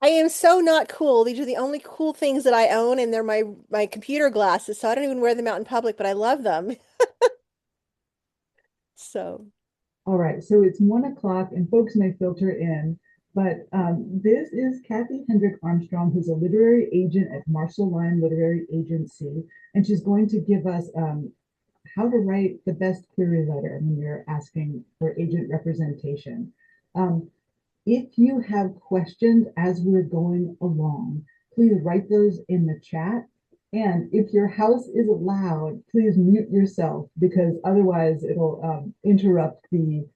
I am so not cool. These are the only cool things that I own, and they're my computer glasses, so I don't even wear them out in public, but I love them. So, All right, so it's 1 o'clock and folks may filter in, but this is Cathie Hendrick-Armstrong, who's a literary agent at Marshall Lyon Literary Agency, and she's going to give us how to write the best query letter when you're asking for agent representation. Um, if you have questions as we're going along, please write those in the chat. And if your house is loud, please mute yourself because otherwise it'll interrupt the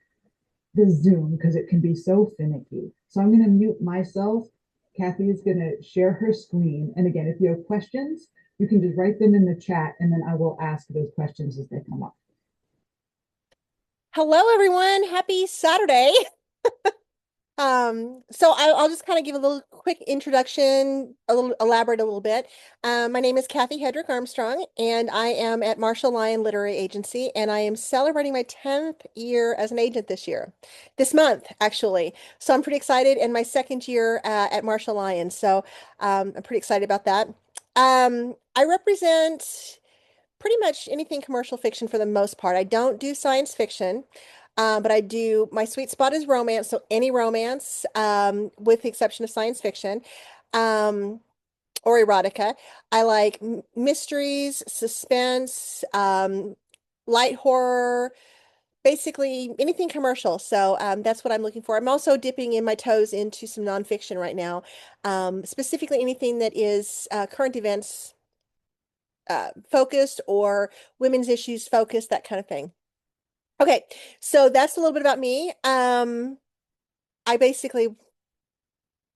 Zoom because it can be so finicky. So I'm going to mute myself. Cathie is going to share her screen. And again, if you have questions, you can just write them in the chat and then I will ask those questions as they come up. hello everyone. Happy Saturday. So I'll just kind of give a little quick introduction, a little elaborate a little bit. My name is Cathie Hendrick-Armstrong, and I am at Marshall Lyon Literary Agency, and I am celebrating my 10th year as an agent this month, actually. So I'm pretty excited, and my second year at Marshall Lyon. So I'm pretty excited about that. I represent pretty much anything commercial fiction for the most part. I don't do science fiction. But I do, my sweet spot is romance, so any romance, with the exception of science fiction, um, or erotica. I like mysteries, suspense, light horror, basically anything commercial. So that's what I'm looking for. I'm also dipping in my toes into some nonfiction right now, specifically anything that is current events focused or women's issues focused, that kind of thing. Okay, so that's a little bit about me. I basically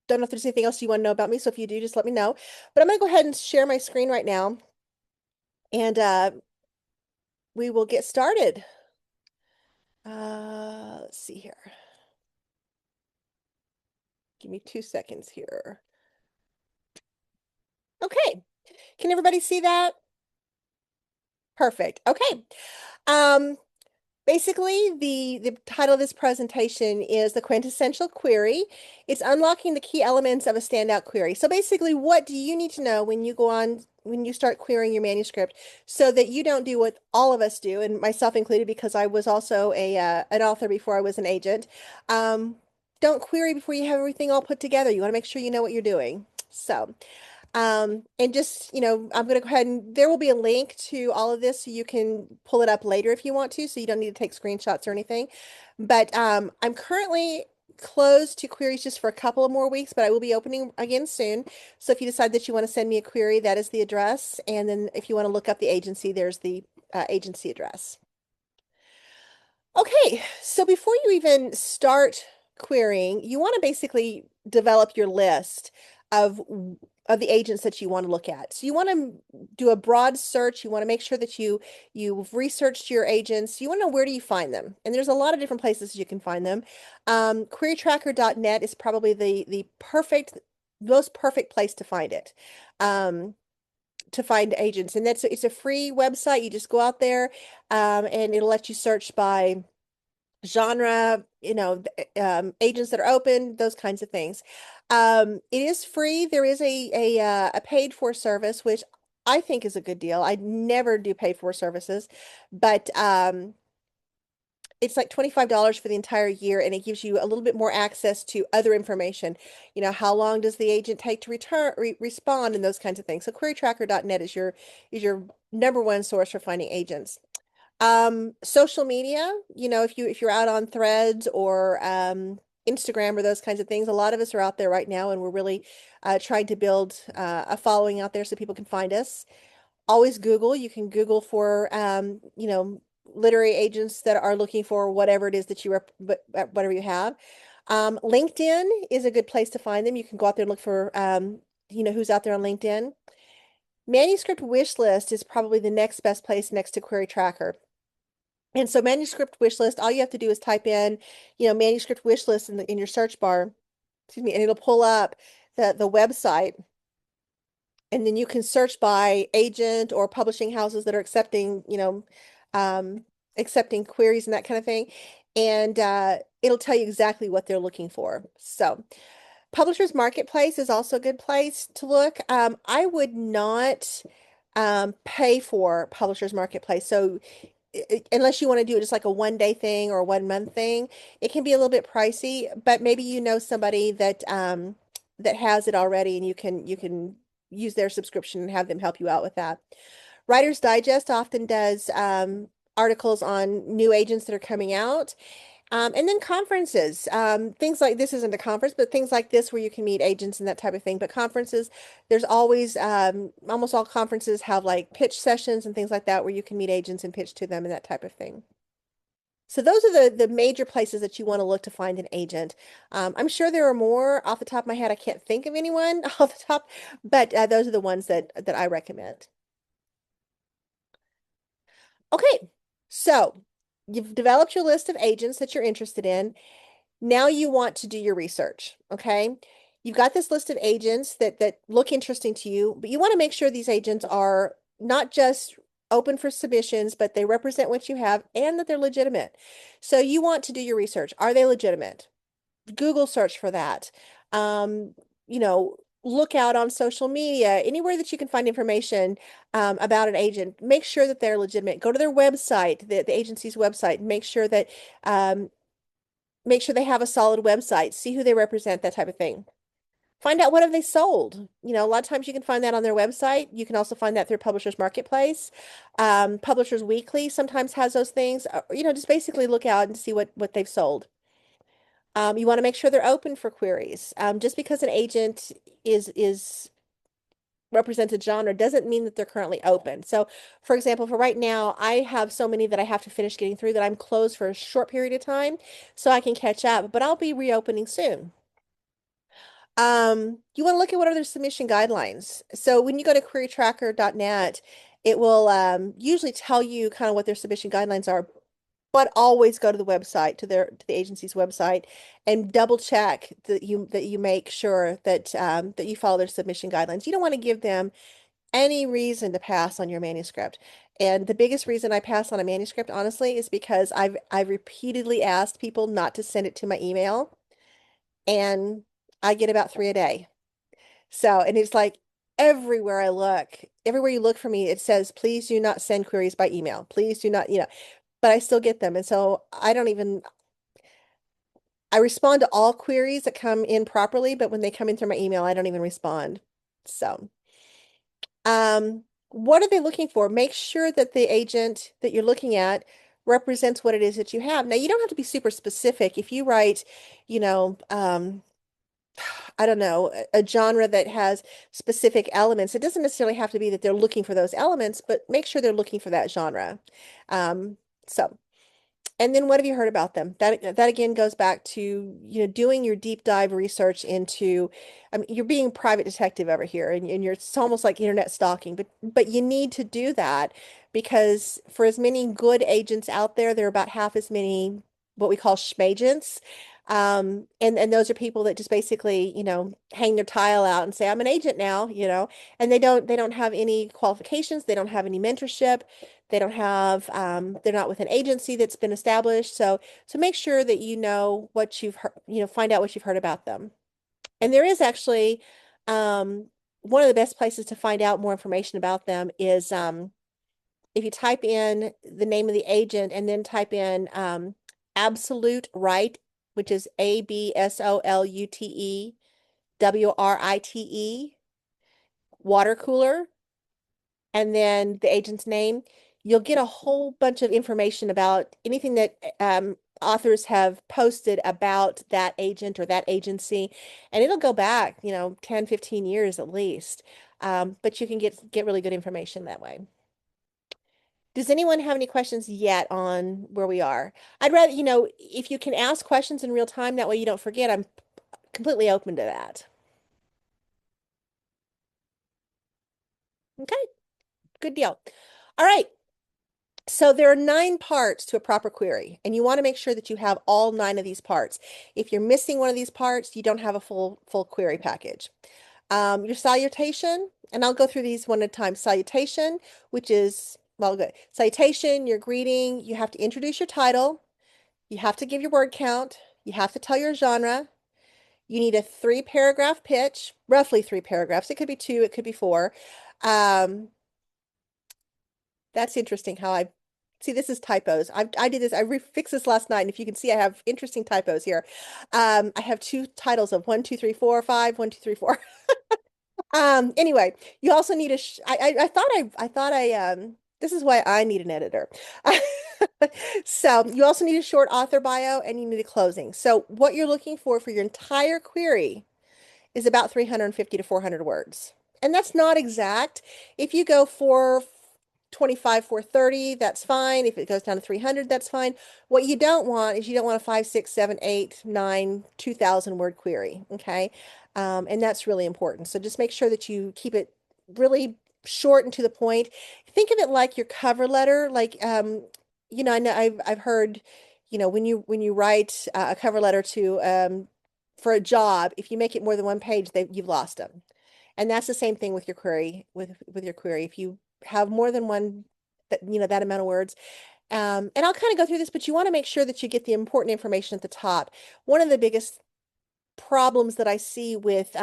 don't know if there's anything else you want to know about me, so if you do, just let me know. But I'm gonna go ahead and share my screen right now, and we will get started. Let's see here. Give me 2 seconds here. Okay, can everybody see that? Perfect. Okay. Um, Basically, the title of this presentation is the quintessential query. It's unlocking the key elements of a standout query. So basically, what do you need to know when you start querying your manuscript so that you don't do what all of us do, and myself included, because I was also an author before I was an agent. Um, don't query before you have everything all put together. You want to make sure you know what you're doing. So, and just, I'm going to go ahead and there will be a link to all of this so you can pull it up later if you want to, so you don't need to take screenshots or anything. But I'm currently closed to queries just for a couple of more weeks, but I will be opening again soon. So if you decide that you want to send me a query, that is the address. And then if you want to look up the agency, there's the agency address. Okay, so before you even start querying, you want to basically develop your list of of the agents that you want to look at. So you want to do a broad search. You want to make sure that you've researched your agents. You want to know, where do you find them? And there's a lot of different places you can find them. Querytracker.net is probably the most perfect place to find it. Um, to find agents, and it's a free website. You just go out there, and it'll let you search by genre, agents that are open, those kinds of things. It is free. There is a paid for service, which I think is a good deal. I never do pay for services, but it's like $25 for the entire year, and it gives you a little bit more access to other information. How long does the agent take to respond, and those kinds of things. So querytracker.net is your number one source for finding agents. Social media, if you're out on Threads or Instagram or those kinds of things, a lot of us are out there right now, and we're really trying to build a following out there so people can find us. Always Google. You can Google for literary agents that are looking for whatever it is that whatever you have. LinkedIn is a good place to find them. You can go out there and look for who's out there on LinkedIn. Manuscript wish list is probably the next best place next to Query Tracker. And so manuscript wish list, all you have to do is type in, manuscript wish list in your search bar, excuse me, and it'll pull up the website. And then you can search by agent or publishing houses that are accepting queries and that kind of thing. And it'll tell you exactly what they're looking for. So Publishers Marketplace is also a good place to look. I would not pay for Publishers Marketplace. So unless you want to do it just like a 1 day thing or a 1 month thing, it can be a little bit pricey, but maybe you know somebody that that has it already and you can use their subscription and have them help you out with that. Writer's Digest often does articles on new agents that are coming out. And then conferences, things like this isn't a conference, but things like this where you can meet agents and that type of thing. But conferences, there's always, almost all conferences have like pitch sessions and things like that where you can meet agents and pitch to them and that type of thing. So those are the major places that you want to look to find an agent. I'm sure there are more off the top of my head. I can't think of anyone off the top, but those are the ones that I recommend. Okay, so you've developed your list of agents that you're interested in. Now you want to do your research, okay? You've got this list of agents that look interesting to you, but you want to make sure these agents are not just open for submissions, but they represent what you have and that they're legitimate. So you want to do your research. Are they legitimate? Google search for that. Um, you know, look out on social media, anywhere that you can find information about an agent. Make sure that they're legitimate. Go to their website, the agency's website, and um, make sure they have a solid website, see who they represent, that type of thing. Find out what have they sold. A lot of times you can find that on their website. You can also find that through Publishers Marketplace. Publishers Weekly sometimes has those things. Just basically look out and see what they've sold. You want to make sure they're open for queries. Just because an agent is represents a genre doesn't mean that they're currently open. So, for example, for right now, I have so many that I have to finish getting through that I'm closed for a short period of time so I can catch up, but I'll be reopening soon. You want to look at what are their submission guidelines. So when you go to querytracker.net, it will usually tell you kind of what their submission guidelines are, but always go to the website, to the agency's website, and double check that you make sure that you follow their submission guidelines. You don't want to give them any reason to pass on your manuscript. And the biggest reason I pass on a manuscript, honestly, is because I've repeatedly asked people not to send it to my email, and I get about 3 a day. So, and it's like everywhere you look for me, it says, please do not send queries by email. Please do not, but I still get them. And so I respond to all queries that come in properly, but when they come in through my email, I don't even respond. So, what are they looking for? Make sure that the agent that you're looking at represents what it is that you have. Now, you don't have to be super specific. If you write, you know, I don't know, a genre that has specific elements, it doesn't necessarily have to be that they're looking for those elements, but make sure they're looking for that genre. Um, so. And then what have you heard about them? That again goes back to, doing your deep dive research into, I mean, you're being private detective over here and it's almost like internet stalking, but you need to do that because for as many good agents out there, there are about half as many what we call schmagents. And those are people that just basically, hang their tile out and say, I'm an agent now, and they don't have any qualifications, they don't have any mentorship. They don't have, they're not with an agency that's been established. So make sure that you know what you've heard, find out what you've heard about them. And there is actually, one of the best places to find out more information about them is, if you type in the name of the agent and then type in, Absolute Right, which is ABSOLUTEWRITE, water cooler, and then the agent's name, you'll get a whole bunch of information about anything that authors have posted about that agent or that agency. And it'll go back, 10, 15 years at least. But you can get really good information that way. Does anyone have any questions yet on where we are? I'd rather, if you can ask questions in real time, that way you don't forget, I'm completely open to that. Okay, good deal. All right. So there are 9 parts to a proper query, and you want to make sure that you have all 9 of these parts. If you're missing one of these parts, you don't have a full query package. Your salutation, and I'll go through these one at a time. Salutation, which is, well, good. Salutation, your greeting, you have to introduce your title, you have to give your word count, you have to tell your genre, You need a 3 paragraph pitch, roughly 3 paragraphs. It could be two, it could be four. Um, that's interesting how I see this is typos. I did this, fixed this last night, and if you can see, I have interesting typos here. I have two titles of 1, 2, 3, 4, 5, 1, 2, 3, 4. Anyway, you also need I thought this is why I need an editor. So you also need a short author bio and you need a closing. So what you're looking for your entire query is about 350 to 400 words. And that's not exact. If you go 425, 430, that's fine. If it goes down to 300, that's fine. What you don't want is you don't want a 5, 6, 7, 8, 9, 2,000 word query. Okay. And that's really important. So just make sure that you keep it really short and to the point. Think of it like your cover letter. I know I've heard, when you write a cover letter to for a job, if you make it more than one page, you've lost them. And that's the same thing with your query, with your query. If you have more than one, that amount of words. And I'll kind of go through this, but you want to make sure that you get the important information at the top. One of the biggest problems that I see with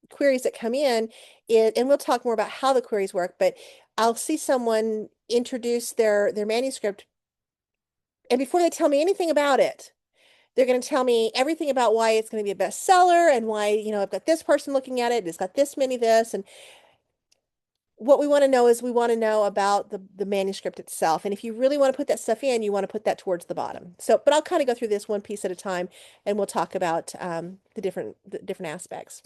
queries that come in is, and we'll talk more about how the queries work, but I'll see someone introduce their manuscript, and before they tell me anything about it, they're going to tell me everything about why it's going to be a bestseller and why, I've got this person looking at it, it's got this many this. And what we want to know is we want to know about the manuscript itself. And if you really want to put that stuff in, you want to put that towards the bottom. So, but I'll kind of go through this one piece at a time and we'll talk about the different aspects.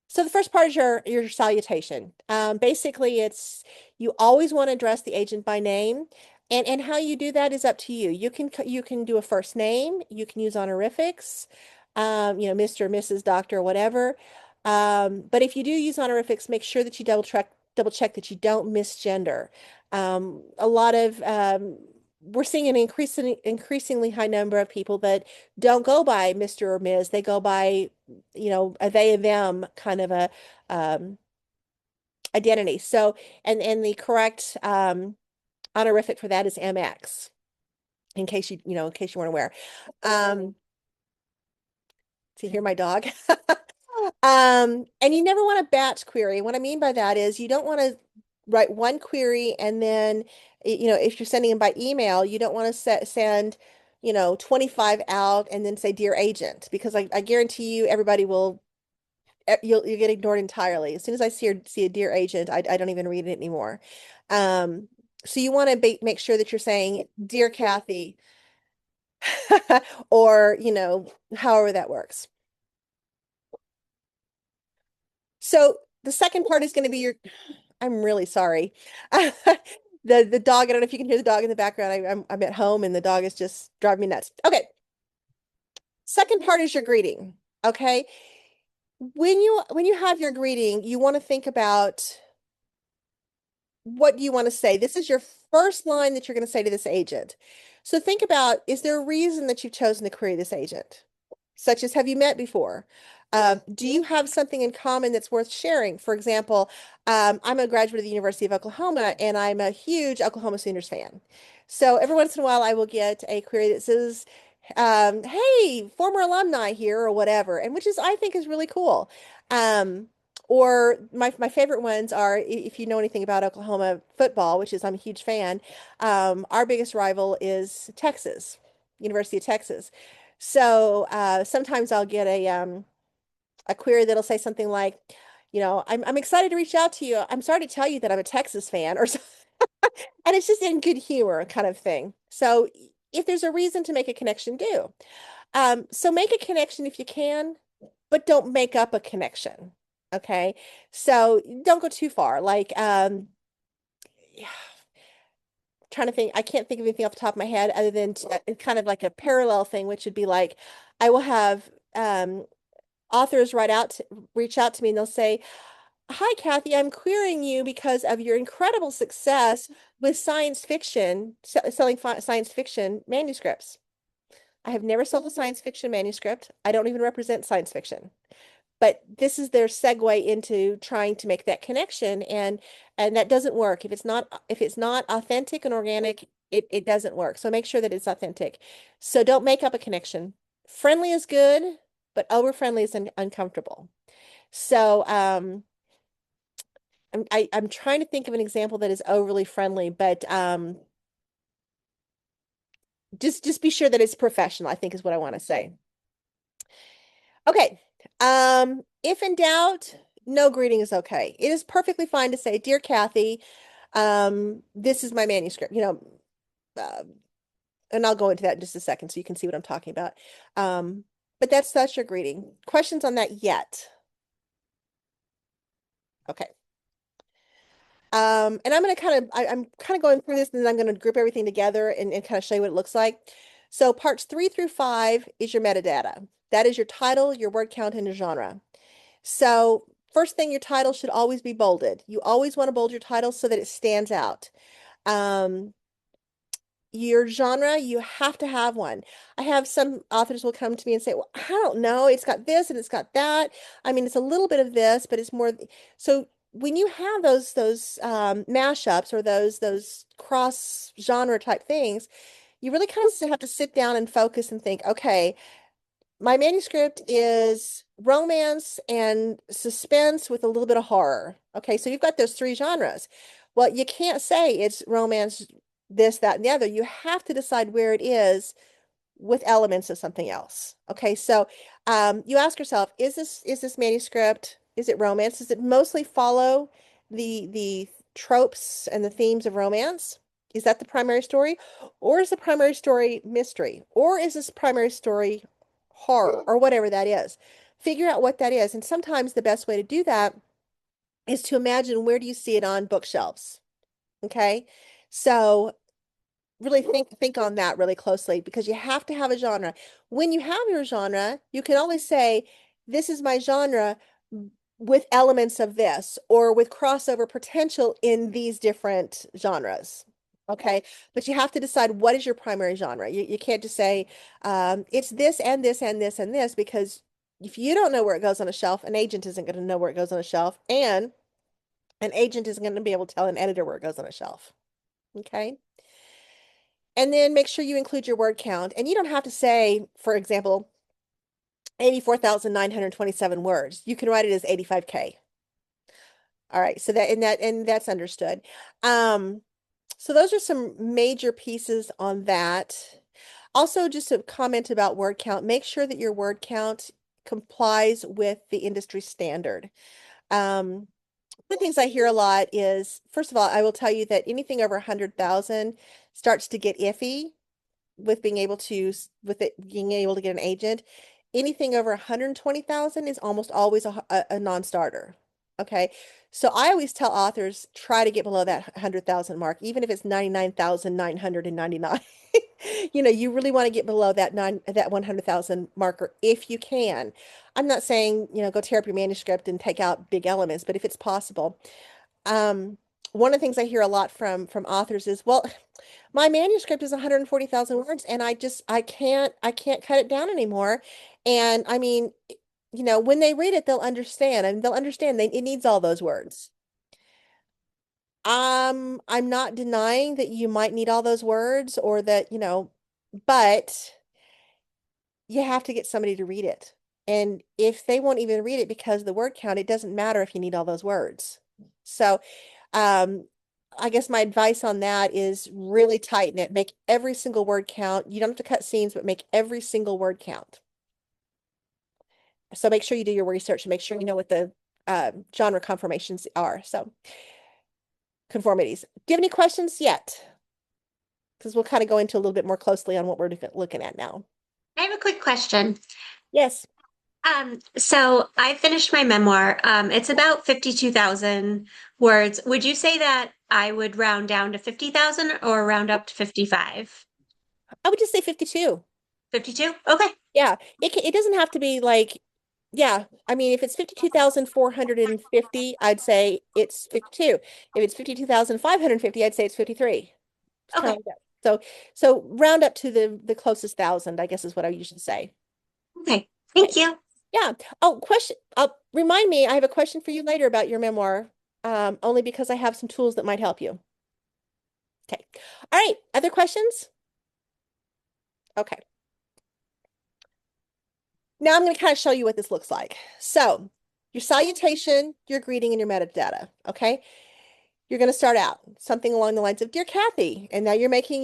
So the first part is your salutation. Basically, it's you always want to address the agent by name, and how you do that is up to you. You can do a first name. You can use honorifics, Mr., Mrs., Doctor, whatever. But if you do use honorifics, make sure that you double check that you don't misgender. A lot of We're seeing an increasingly high number of people that don't go by Mr. or Ms. They go by, a they and them kind of a um, identity. So, and the correct honorific for that is MX, in case you weren't aware. Um, to hear my dog. And you never want to batch query. What I mean by that is you don't want to write one query and then, if you're sending them by email, you don't want to send, 25 out and then say, Dear Agent, because I guarantee you everybody will, you'll get ignored entirely. As soon as I see a Dear Agent, I don't even read it anymore. Um, so you want to make sure that you're saying, Dear Cathie, or, however that works. So the second part is going to be I'm really sorry. The dog, I don't know if you can hear the dog in the background. I'm at home and the dog is just driving me nuts. Okay. Second part is your greeting. Okay. When you have your greeting, you want to think about what do you want to say? This is your first line that you're going to say to this agent. So think about, is there a reason that you've chosen to query this agent? Such as, have you met before? Do you have something in common that's worth sharing? For example, I'm a graduate of the University of Oklahoma, and I'm a huge Oklahoma Sooners fan. So every once in a while, I will get a query that says, "Hey, former alumni here," or whatever, and which is I think is really cool. Um, or my favorite ones are, if you know anything about Oklahoma football, which is I'm a huge fan. Our biggest rival is Texas, University of Texas. So sometimes I'll get a query that'll say something like, I'm excited to reach out to you. I'm sorry to tell you that I'm a Texas fan, or and it's just in good humor kind of thing. So if there's a reason to make a connection, do. So make a connection if you can, but don't make up a connection. Okay. So don't go too far. Like, trying to think, I can't think of anything off the top of my head other than kind of like a parallel thing, which would be like, I will have authors reach out to me and they'll say, Hi, Cathie, I'm querying you because of your incredible success with science fiction, selling science fiction manuscripts. I have never sold a science fiction manuscript. I don't even represent science fiction. But this is their segue into trying to make that connection, and that doesn't work. If it's not authentic and organic, it doesn't work. So make sure that it's authentic. So don't make up a connection. Friendly is good. but over friendly is uncomfortable. So I'm trying to think of an example that is overly friendly, but just be sure that it's professional, I think is what I want to say. Okay. If in doubt, no greeting is okay. It is perfectly fine to say, "Dear Cathie, this is my manuscript," uh, and I'll go into that in just a second so you can see what I'm talking about. But that's your greeting. Questions on that yet? Okay. And I'm going to I'm kind of going through this and then I'm going to group everything together and kind of show you what it looks like. So parts 3 through 5 is your metadata. That is your title, your word count, and your genre. So first thing, your title should always be bolded. You always want to bold your title so that it stands out. Um, your genre, you have to have one. I have some authors will come to me and say, "Well, I don't know. It's got this and it's got that. I mean, it's a little bit of this, but it's more." So when you have those mashups or those cross genre type things, you really kind of have to sit down and focus and think, okay, my manuscript is romance and suspense with a little bit of horror. Okay, so you've got those three genres. Well, you can't say it's romance, this, that, and the other. You have to decide where it is with elements of something else. Okay, so you ask yourself, is this manuscript, is it romance? Does it mostly follow the tropes and the themes of romance? Is that the primary story? Or is the primary story mystery? Or is this primary story horror or whatever that is? Figure out what that is. And sometimes the best way to do that is to imagine where do you see it on bookshelves? Okay. So really think on that really closely because you have to have a genre. When you have your genre, you can always say, this is my genre with elements of this or with crossover potential in these different genres. Okay. But you have to decide what is your primary genre. You can't just say, it's this and this and this and this because if you don't know where it goes on a shelf, an agent isn't going to know where it goes on a shelf, and an agent isn't going to be able to tell an editor where it goes on a shelf. Okay. And then make sure you include your word count. And you don't have to say, for example, 84,927 words. You can write it as 85K. All right. So that's understood. Um, so those are some major pieces on that. Also, just a comment about word count. Make sure that your word count complies with the industry standard. One of the things I hear a lot is, first of all, I will tell you that anything over 100,000 starts to get iffy with being able to get an agent. Anything over 120,000 is almost always a non-starter. Okay. So I always tell authors try to get below that 100,000 mark, even if it's 99,999. You really want to get below that 100,000 marker if you can. I'm not saying, go tear up your manuscript and take out big elements, but if it's possible. Um, One of the things I hear a lot from authors is, well, my manuscript is 140,000 words and I can't cut it down anymore. And I mean, when they read it, they'll understand and they'll understand it needs all those words. I'm not denying that you might need all those words or that, but you have to get somebody to read it. And if they won't even read it because of the word count, it doesn't matter if you need all those words. So, um, I guess my advice on that is really tighten it. Make every single word count. You don't have to cut scenes, but make every single word count. So make sure you do your research and make sure you know what the genre conformations are. So conformities. Do you have any questions yet? Because we'll kind of go into a little bit more closely on what we're looking at now. I have a quick question. Yes. So I finished my memoir. It's about 52,000 words. Would you say that I would round down to 50,000 or round up to 55? I would just say 52. 52? Okay. Yeah, it doesn't have to be like, yeah. I mean, if it's 52,450, I'd say it's 52. If it's 52,550, I'd say it's 53. It's kind Okay. of like that. So round up to the closest thousand, I guess is what I usually say. Okay. Okay. Thank you. Yeah. Oh, question. Remind me, I have a question for you later about your memoir. Only because I have some tools that might help you. Okay. All right. Other questions? Okay. Now I'm going to kind of show you what this looks like. So your salutation, your greeting, and your metadata. Okay. You're going to start out something along the lines of Dear Cathie. And now you're making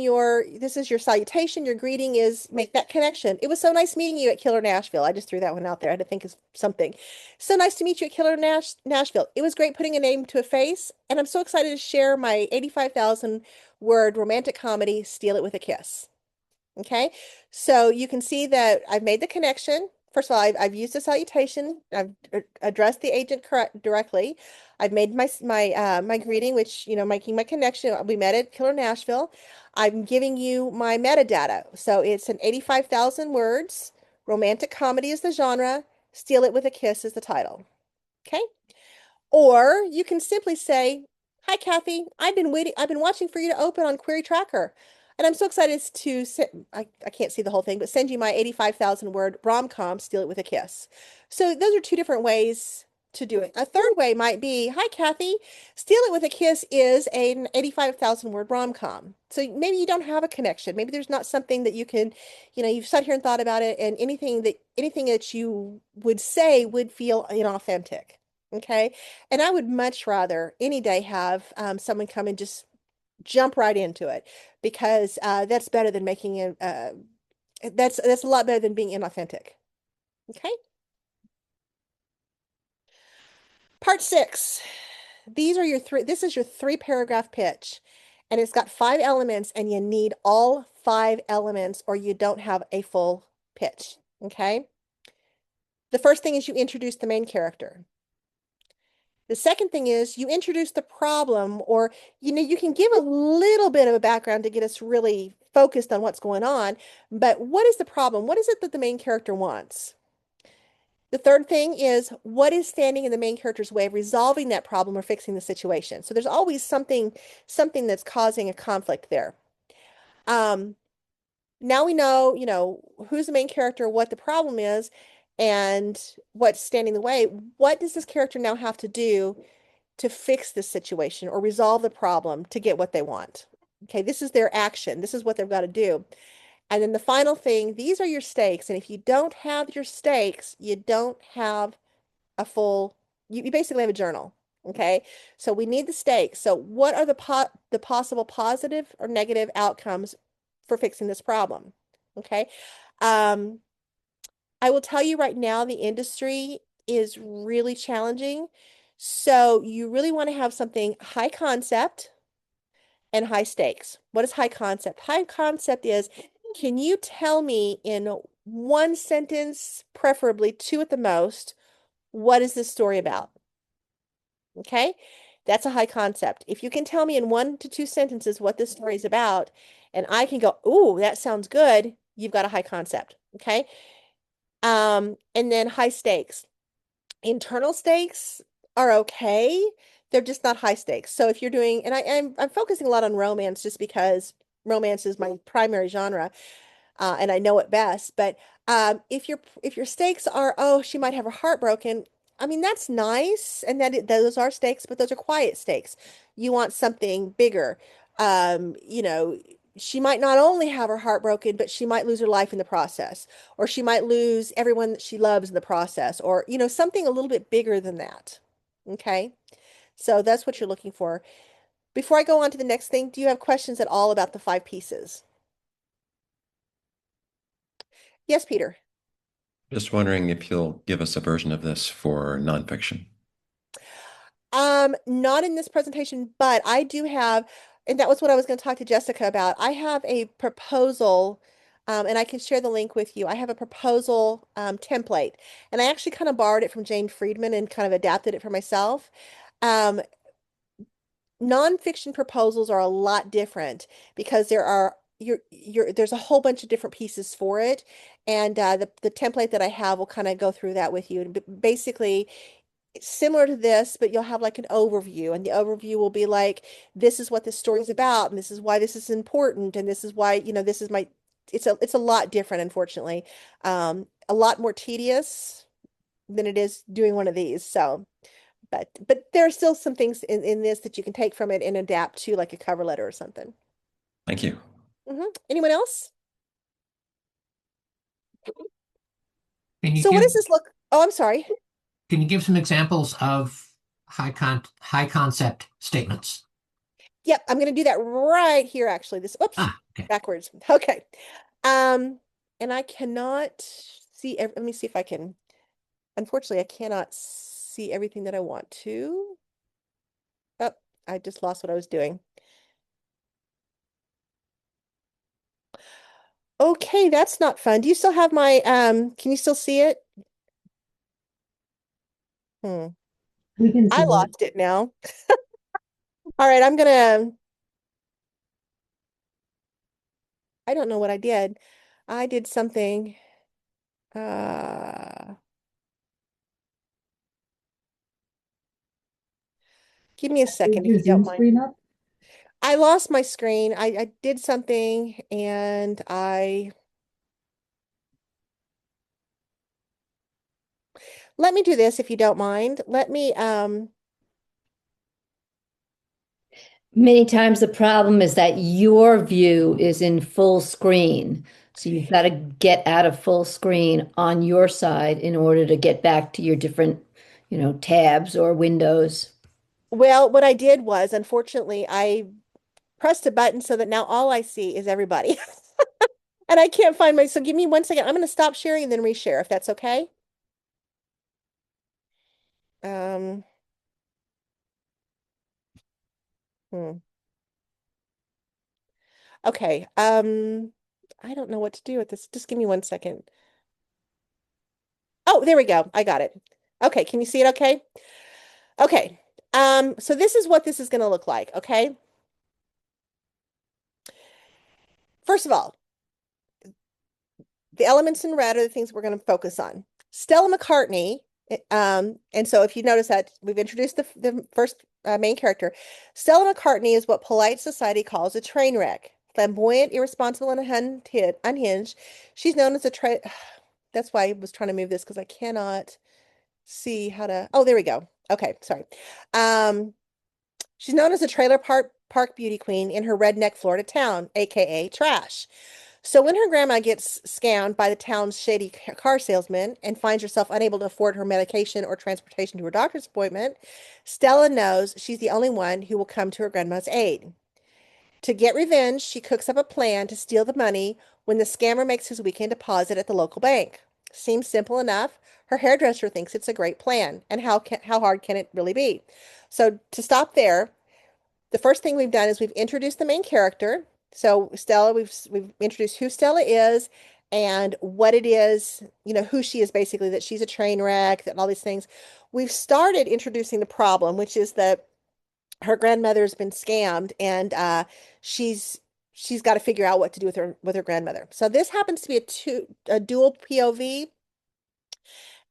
this is your salutation. Your greeting is make that connection. It was so nice meeting you at Killer Nashville. I just threw that one out there. I had to think of something. So nice to meet you at Killer Nashville. It was great putting a name to a face. And I'm so excited to share my 85,000 word romantic comedy, Steal It with a Kiss. Okay, so you can see that I've made the connection. First of all, I've used a salutation. I've addressed the agent directly. I've made my greeting, which making my connection. We met at Killer Nashville. I'm giving you my metadata. So it's an 85,000 words. Romantic comedy is the genre. Steal It with a Kiss is the title. Okay. Or you can simply say, Hi, Cathie. I've been watching for you to open on Query Tracker. And I'm so excited to I can't see the whole thing, but send you my 85,000 word rom-com, Steal It with a Kiss. So those are two different ways to do it. A third way might be, Hi, Cathie. Steal It with a Kiss is an 85,000 word rom-com. So maybe you don't have a connection. Maybe there's not something that you can, you've sat here and thought about it, and anything that you would say would feel inauthentic. Okay. And I would much rather any day have someone come and just jump right into it, because that's better than making it. That's a lot better than being inauthentic. Okay. Part 6. This is your 3 paragraph pitch, and it's got 5 elements, and you need all 5 elements or you don't have a full pitch. Okay. The first thing is you introduce the main character. The second thing is you introduce the problem, or, you can give a little bit of a background to get us really focused on what's going on. But what is the problem? What is it that the main character wants? The third thing is what is standing in the main character's way of resolving that problem or fixing the situation? So there's always something that's causing a conflict there. Now we know, who's the main character, what the problem is, and what's standing in the way. What does this character now have to do to fix this situation or resolve the problem to get what they want? Okay, this is their action. This is what they've got to do. And then the final thing, these are your stakes. And if you don't have your stakes, you don't have a full, you basically have a journal. Okay, so we need the stakes. So what are the possible positive or negative outcomes for fixing this problem? Okay. Um, I will tell you right now, the industry is really challenging. So you really want to have something high concept and high stakes. What is high concept? High concept is, can you tell me in one sentence, preferably 2 at the most, what is this story about? Okay, that's a high concept. If you can tell me in 1 to 2 sentences what this story is about, and I can go, "Ooh, that sounds good," you've got a high concept. Okay. And then high stakes. Internal stakes are okay. They're just not high stakes. So if you're doing, and I'm focusing a lot on romance just because romance is my primary genre, and I know it best. But if your stakes are, oh, she might have her heart broken. I mean, that's nice, and those are stakes, but those are quiet stakes. You want something bigger. She might not only have her heart broken, but she might lose her life in the process, or she might lose everyone that she loves in the process, or something a little bit bigger than that. Okay, so that's what you're looking for. Before I go on to the next thing, do you have questions at all about the 5 pieces? Yes, Peter. Just wondering if you'll give us a version of this for nonfiction. Not in this presentation, but I do have, and that was what I was going to talk to Jessica about. I have a proposal, and I can share the link with you. I have a proposal template, and I actually kind of borrowed it from Jane Friedman and kind of adapted it for myself. Um, Nonfiction proposals are a lot different because there's a whole bunch of different pieces for it, and the template that I have will kind of go through that with you. And basically, it's similar to this, but you'll have like an overview, and the overview will be like, this is what this story is about, and this is why this is important, and this is why, this is my, it's a lot different, unfortunately. A lot more tedious than it is doing one of these. So, but there are still some things in this that you can take from it and adapt to like a cover letter or something. Thank you. Anyone else? Can you So what give does this look? Oh, I'm sorry. can you give some examples of high concept statements? Yep, I'm going to do that right here, actually. Oops, Ah, okay. backwards. Okay. Um, and I cannot see, let me see if I can, unfortunately, I cannot see everything that I want to. Oh, I just lost what I was doing. Okay, that's not fun. Do you still have my, can you still see it? Hmm. We can see I it. lost it now. All right, I'm gonna, I don't know what I did. I did something, uh, give me a Is second if your you don't Zoom mind. screen up? I lost my screen. I did something and let me do this if you don't mind. Let me, Many times the problem is that your view is in full screen. So you've got to get out of full screen on your side in order to get back to your different, tabs or windows. well, what I did was, unfortunately, I pressed a button so that now all I see is everybody. And I can't find so give me 1 second. I'm going to stop sharing and then reshare if that's okay. Um, hmm. Okay. I don't know what to do with this. Just give me 1 second. Oh, there we go. I got it. Okay, can you see it okay? Okay. So this is what this is going to look like, okay? First of all, the elements in red are the things we're going to focus on. Stella McCartney, and so if you notice that we've introduced the first main character, Stella McCartney is what polite society calls a train wreck. Flamboyant, irresponsible, and unhinged. She's known as a train. That's why I was trying to move this because I cannot see how to. Oh, there we go. Okay, sorry. Um, she's known as a trailer park beauty queen in her redneck Florida town, aka Trash. So when her grandma gets scammed by the town's shady car salesman and finds herself unable to afford her medication or transportation to her doctor's appointment, Stella knows she's the only one who will come to her grandma's aid. To get revenge, she cooks up a plan to steal the money when the scammer makes his weekend deposit at the local bank. Seems simple enough. Her hairdresser thinks it's a great plan, and how hard can it really be? So to stop there, the first thing we've done is we've introduced the main character. So Stella, we've introduced who Stella is and what it is, who she is basically, that she's a train wreck, that all these things. We've started introducing the problem, which is that her grandmother's been scammed and she's she's got to figure out what to do with her grandmother. So this happens to be a dual POV.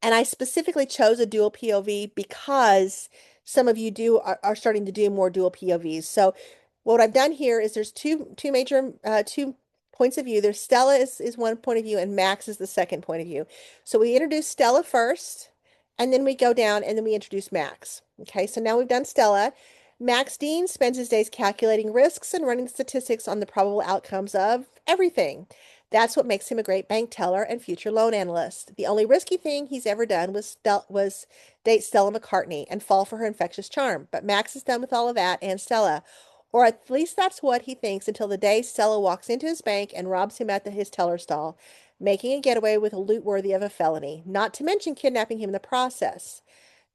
And I specifically chose a dual POV because some of you are starting to do more dual POVs. So what I've done here is there's two major two points of view. There's Stella is one point of view and Max is the second point of view. So we introduce Stella first, and then we go down and then we introduce Max. Okay, so now we've done Stella. Max Dean spends his days calculating risks and running statistics on the probable outcomes of everything. That's what makes him a great bank teller and future loan analyst. The only risky thing he's ever done was date Stella McCartney and fall for her infectious charm. But Max is done with all of that and Stella. Or at least that's what he thinks until the day Stella walks into his bank and robs him at his teller stall, making a getaway with a loot worthy of a felony, not to mention kidnapping him in the process.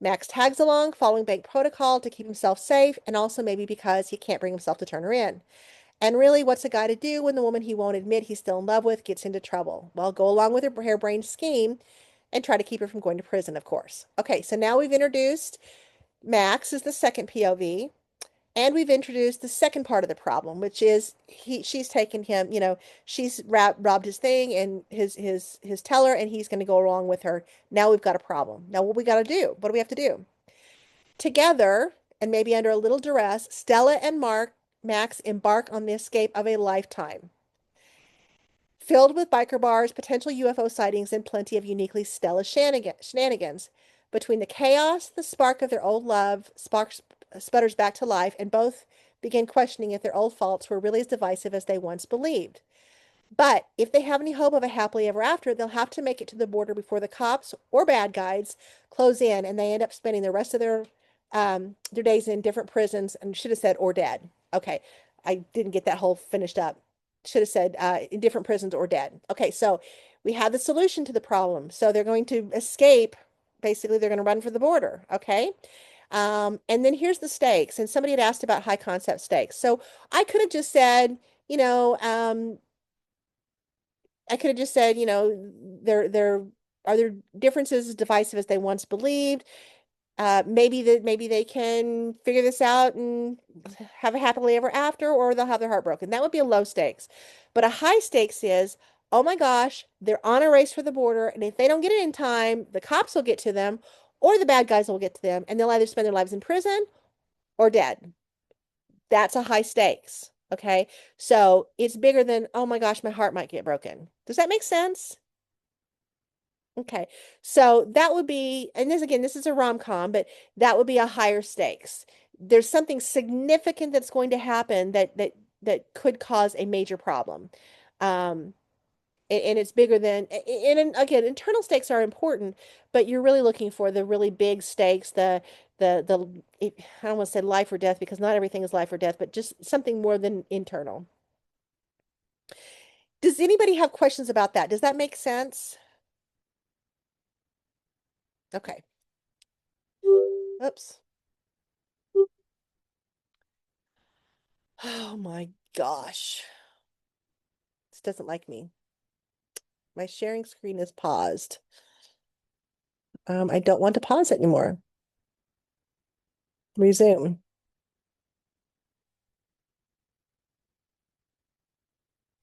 Max tags along, following bank protocol to keep himself safe, and also maybe because he can't bring himself to turn her in. And really, what's a guy to do when the woman he won't admit he's still in love with gets into trouble? Well, go along with her harebrained scheme and try to keep her from going to prison, of course. Okay, so now we've introduced Max as the second POV, and we've introduced the second part of the problem, which is she's taken him, she's robbed his thing and his teller, and he's going to go along with her. Now we've got a problem. Now what we got to do? What do we have to do? Together, and maybe under a little duress, Stella and Max embark on the escape of a lifetime. Filled with biker bars, potential UFO sightings, and plenty of uniquely Stella shenanigans. Between the chaos, the spark of their old love sputters back to life, and both begin questioning if their old faults were really as divisive as they once believed. But if they have any hope of a happily ever after, they'll have to make it to the border before the cops or bad guys close in, and they end up spending the rest of their days in different prisons. And should have said or dead. Okay, I didn't get that whole finished up. Should have said in different prisons or dead. Okay, so we have the solution to the problem. So they're going to escape. Basically, they're going to run for the border. Okay. And then here's the stakes. And somebody had asked about high concept stakes. So I could have just said, you know, I could have just said, you know, there are there differences as divisive as they once believed. Maybe they can figure this out and have a happily ever after, or they'll have their heart broken. That would be a low stakes. But a high stakes is, oh my gosh, they're on a race for the border, and if they don't get it in time, the cops will get to them, or the bad guys will get to them, and they'll either spend their lives in prison or dead. That's a high stakes. Okay. So it's bigger than, oh my gosh, my heart might get broken. Does that make sense? Okay. So that would be, and this again, this is a rom-com, but that would be a higher stakes. There's something significant that's going to happen that could cause a major problem. Um, and it's bigger than, and again, internal stakes are important, but you're really looking for the really big stakes, I don't want to say life or death because not everything is life or death, but just something more than internal. Does anybody have questions about that? Does that make sense? Okay. Oops. Oh my gosh. This doesn't like me. My sharing screen is paused. I don't want to pause it anymore. Resume.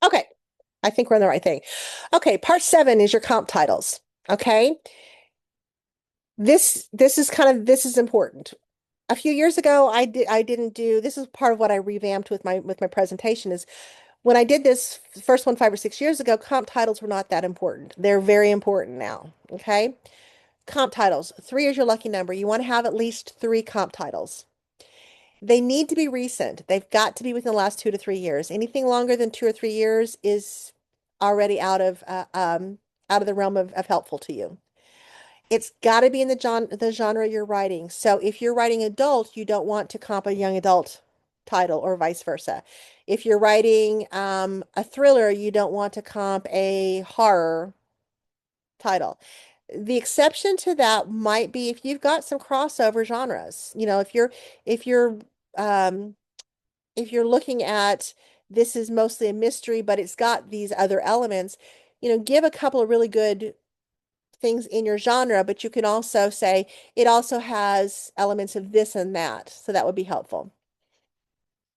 Okay. I think we're on the right thing. Okay, part 7 is your comp titles. Okay. This is important. A few years ago, I didn't do this is part of what I revamped with my presentation is when I did this first one 5 or 6 years ago, comp titles were not that important. They're very important now. Okay. Comp titles. 3 is your lucky number. You want to have at least 3 comp titles. They need to be recent. They've got to be within the last 2 to 3 years. Anything longer than 2 or 3 years is already out of the realm of helpful to you. It's got to be in the genre you're writing. So if you're writing adult, you don't want to comp a young adult title or vice versa. If you're writing a thriller, you don't want to comp a horror title. The exception to that might be if you've got some crossover genres. You know, if you're um, if you're looking at this is mostly a mystery, but it's got these other elements, you know, give a couple of really good things in your genre, but you can also say it also has elements of this and that. So that would be helpful.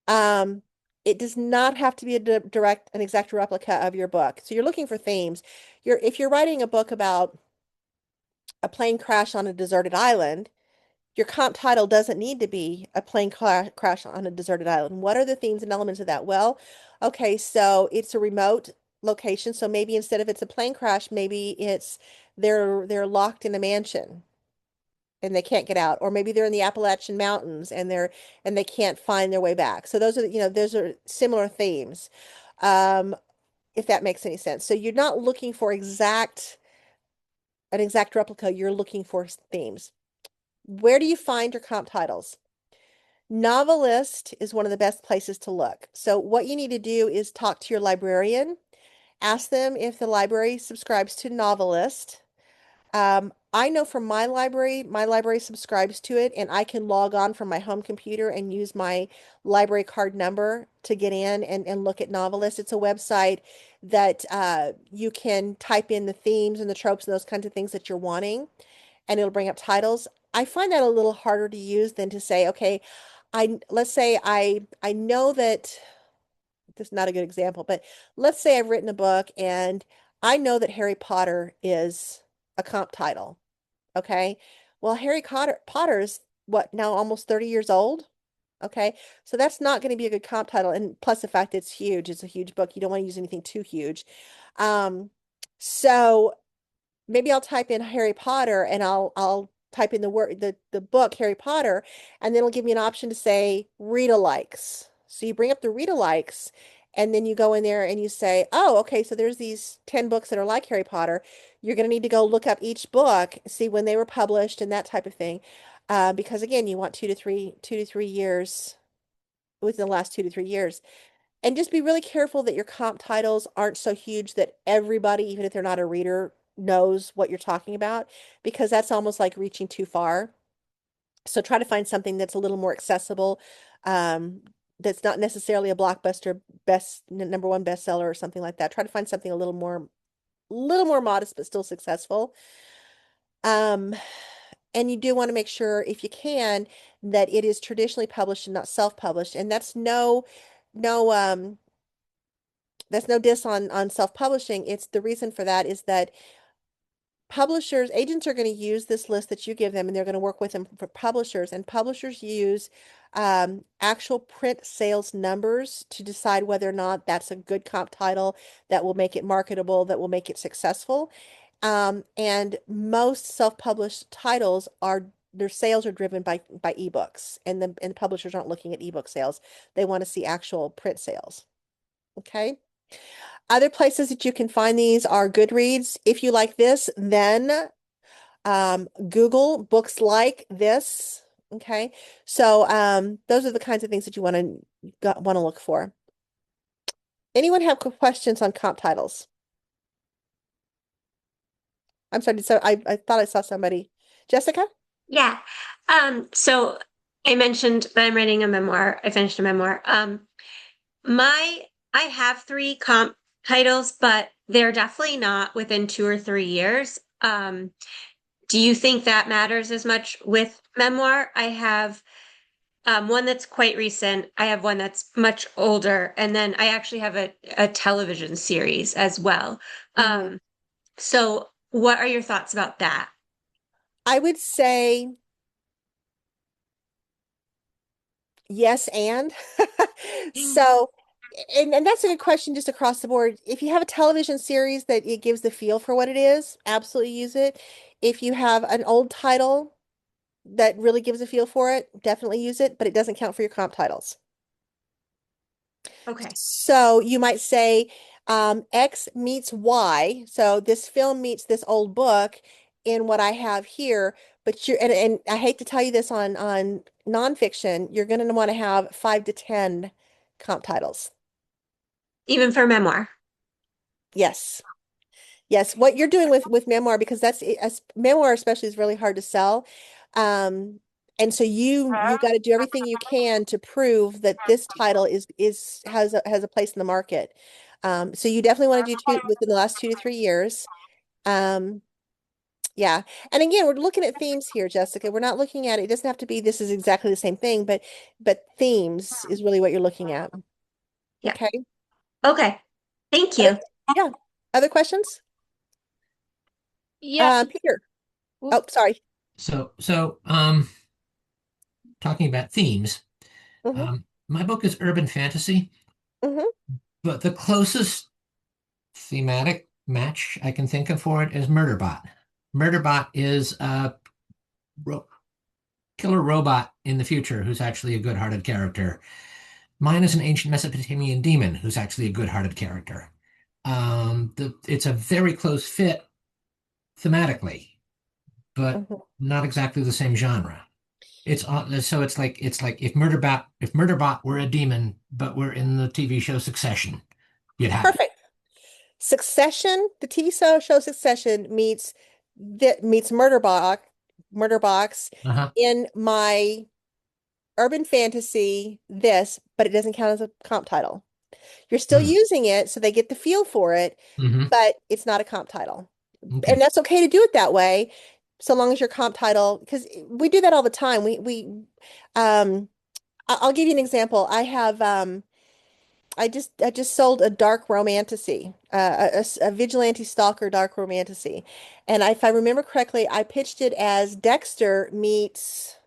Um, it does not have to be an exact replica of your book. So you're looking for themes. If you're writing a book about a plane crash on a deserted island, your comp title doesn't need to be a plane crash on a deserted island. What are the themes and elements of that? Well, okay, so it's a remote location. So maybe instead of it's a plane crash, maybe it's they're locked in a mansion and they can't get out, or maybe they're in the Appalachian Mountains and they can't find their way back. So those are, you know, those are similar themes. Um, if that makes any sense. So you're not looking for an exact replica, you're looking for themes. Where do you find your comp titles? Novelist is one of the best places to look. So what you need to do is talk to your librarian, ask them if the library subscribes to Novelist. I know from my library subscribes to it, and I can log on from my home computer and use my library card number to get in and look at Novelist. It's a website that you can type in the themes and the tropes and those kinds of things that you're wanting, and it'll bring up titles. I find that a little harder to use than to say, okay, let's say I know that this is not a good example, but let's say I've written a book and I know that Harry Potter is a comp title. Okay. Well, Potter's what now almost 30 years old. Okay. So that's not going to be a good comp title. And plus the fact it's huge, it's a huge book. You don't want to use anything too huge. Um, so maybe I'll type in Harry Potter and I'll type in the book Harry Potter, and then it'll give me an option to say read alikes. So you bring up the read alikes and then you go in there and you say, oh, okay, so there's these 10 books that are like Harry Potter. You're going to need to go look up each book, see when they were published and that type of thing. Because again, you want 2 to 3 years within the last 2 to 3 years. And just be really careful that your comp titles aren't so huge that everybody, even if they're not a reader, knows what you're talking about, because that's almost like reaching too far. So try to find something that's a little more accessible, um, that's not necessarily a blockbuster number one bestseller or something like that. Try to find something little more modest but still successful. Um, and you do want to make sure, if you can, that it is traditionally published and not self-published. And no that's no diss on self-publishing. It's the reason for that is that agents are going to use this list that you give them, and they're going to work with them for publishers. And publishers use actual print sales numbers to decide whether or not that's a good comp title that will make it marketable, that will make it successful. And most self-published titles are their sales are driven by ebooks, and the publishers aren't looking at ebook sales. They want to see actual print sales. Okay. Other places that you can find these are Goodreads. If you like this, then Google books like this. Okay. So those are the kinds of things that you want to look for. Anyone have questions on comp titles? I'm sorry, so I thought I saw somebody. Jessica? Yeah. So I mentioned that I'm writing a memoir. I finished a memoir. My I have three comp titles, but they're definitely not within 2 or 3 years. Do you think that matters as much with memoir? I have one that's quite recent. I have one that's much older, and then I actually have a television series as well. Mhm. So what are your thoughts about that? I would say yes, and so, and that's a good question just across the board. If you have a television series that it gives the feel for what it is, absolutely use it. If you have an old title that really gives a feel for it, definitely use it, but it doesn't count for your comp titles. Okay. So you might say X meets Y. So this film meets this old book in what I have here. But and I hate to tell you this on nonfiction, you're going to want to have 5 to 10 comp titles. Even for memoir. Yes. Yes, what you're doing with memoir, because memoir especially is really hard to sell. Um, and so you got to do everything you can to prove that this title is has a place in the market. So you definitely want to do two within the last 2 to 3 years. Um, yeah. And again, we're looking at themes here, Jessica. We're not looking at it doesn't have to be this is exactly the same thing, but themes is really what you're looking at. Yeah. Okay. Okay. Thank Other, you. yeah. Other questions? Yeah. Peter. Oh, sorry. So, talking about themes, Hmm. my book is urban fantasy, Hmm. but the closest thematic match I can think of for it is Murderbot. Murderbot is a ro killer robot in the future who's actually a good-hearted character. Mine is an ancient Mesopotamian demon who's actually a good-hearted character. It's a very close fit thematically, but Hmm. not exactly the same genre. So it's like if Murderbot were a demon, but we're in the TV show Succession, you'd have it. Perfect. Succession, the TV show Succession meets Murder Box Uh-huh. in my urban fantasy this, but it doesn't count as a comp title. You're still Mm. using it, so they get the feel for it, Hmm. but it's not a comp title. And Okay. that's okay to do it that way, so long as your comp title, because we do that all the time. Um, I'll give you an example. I just sold a dark romantasy, a vigilante stalker dark romantasy, and if I remember correctly, I pitched it as Dexter meets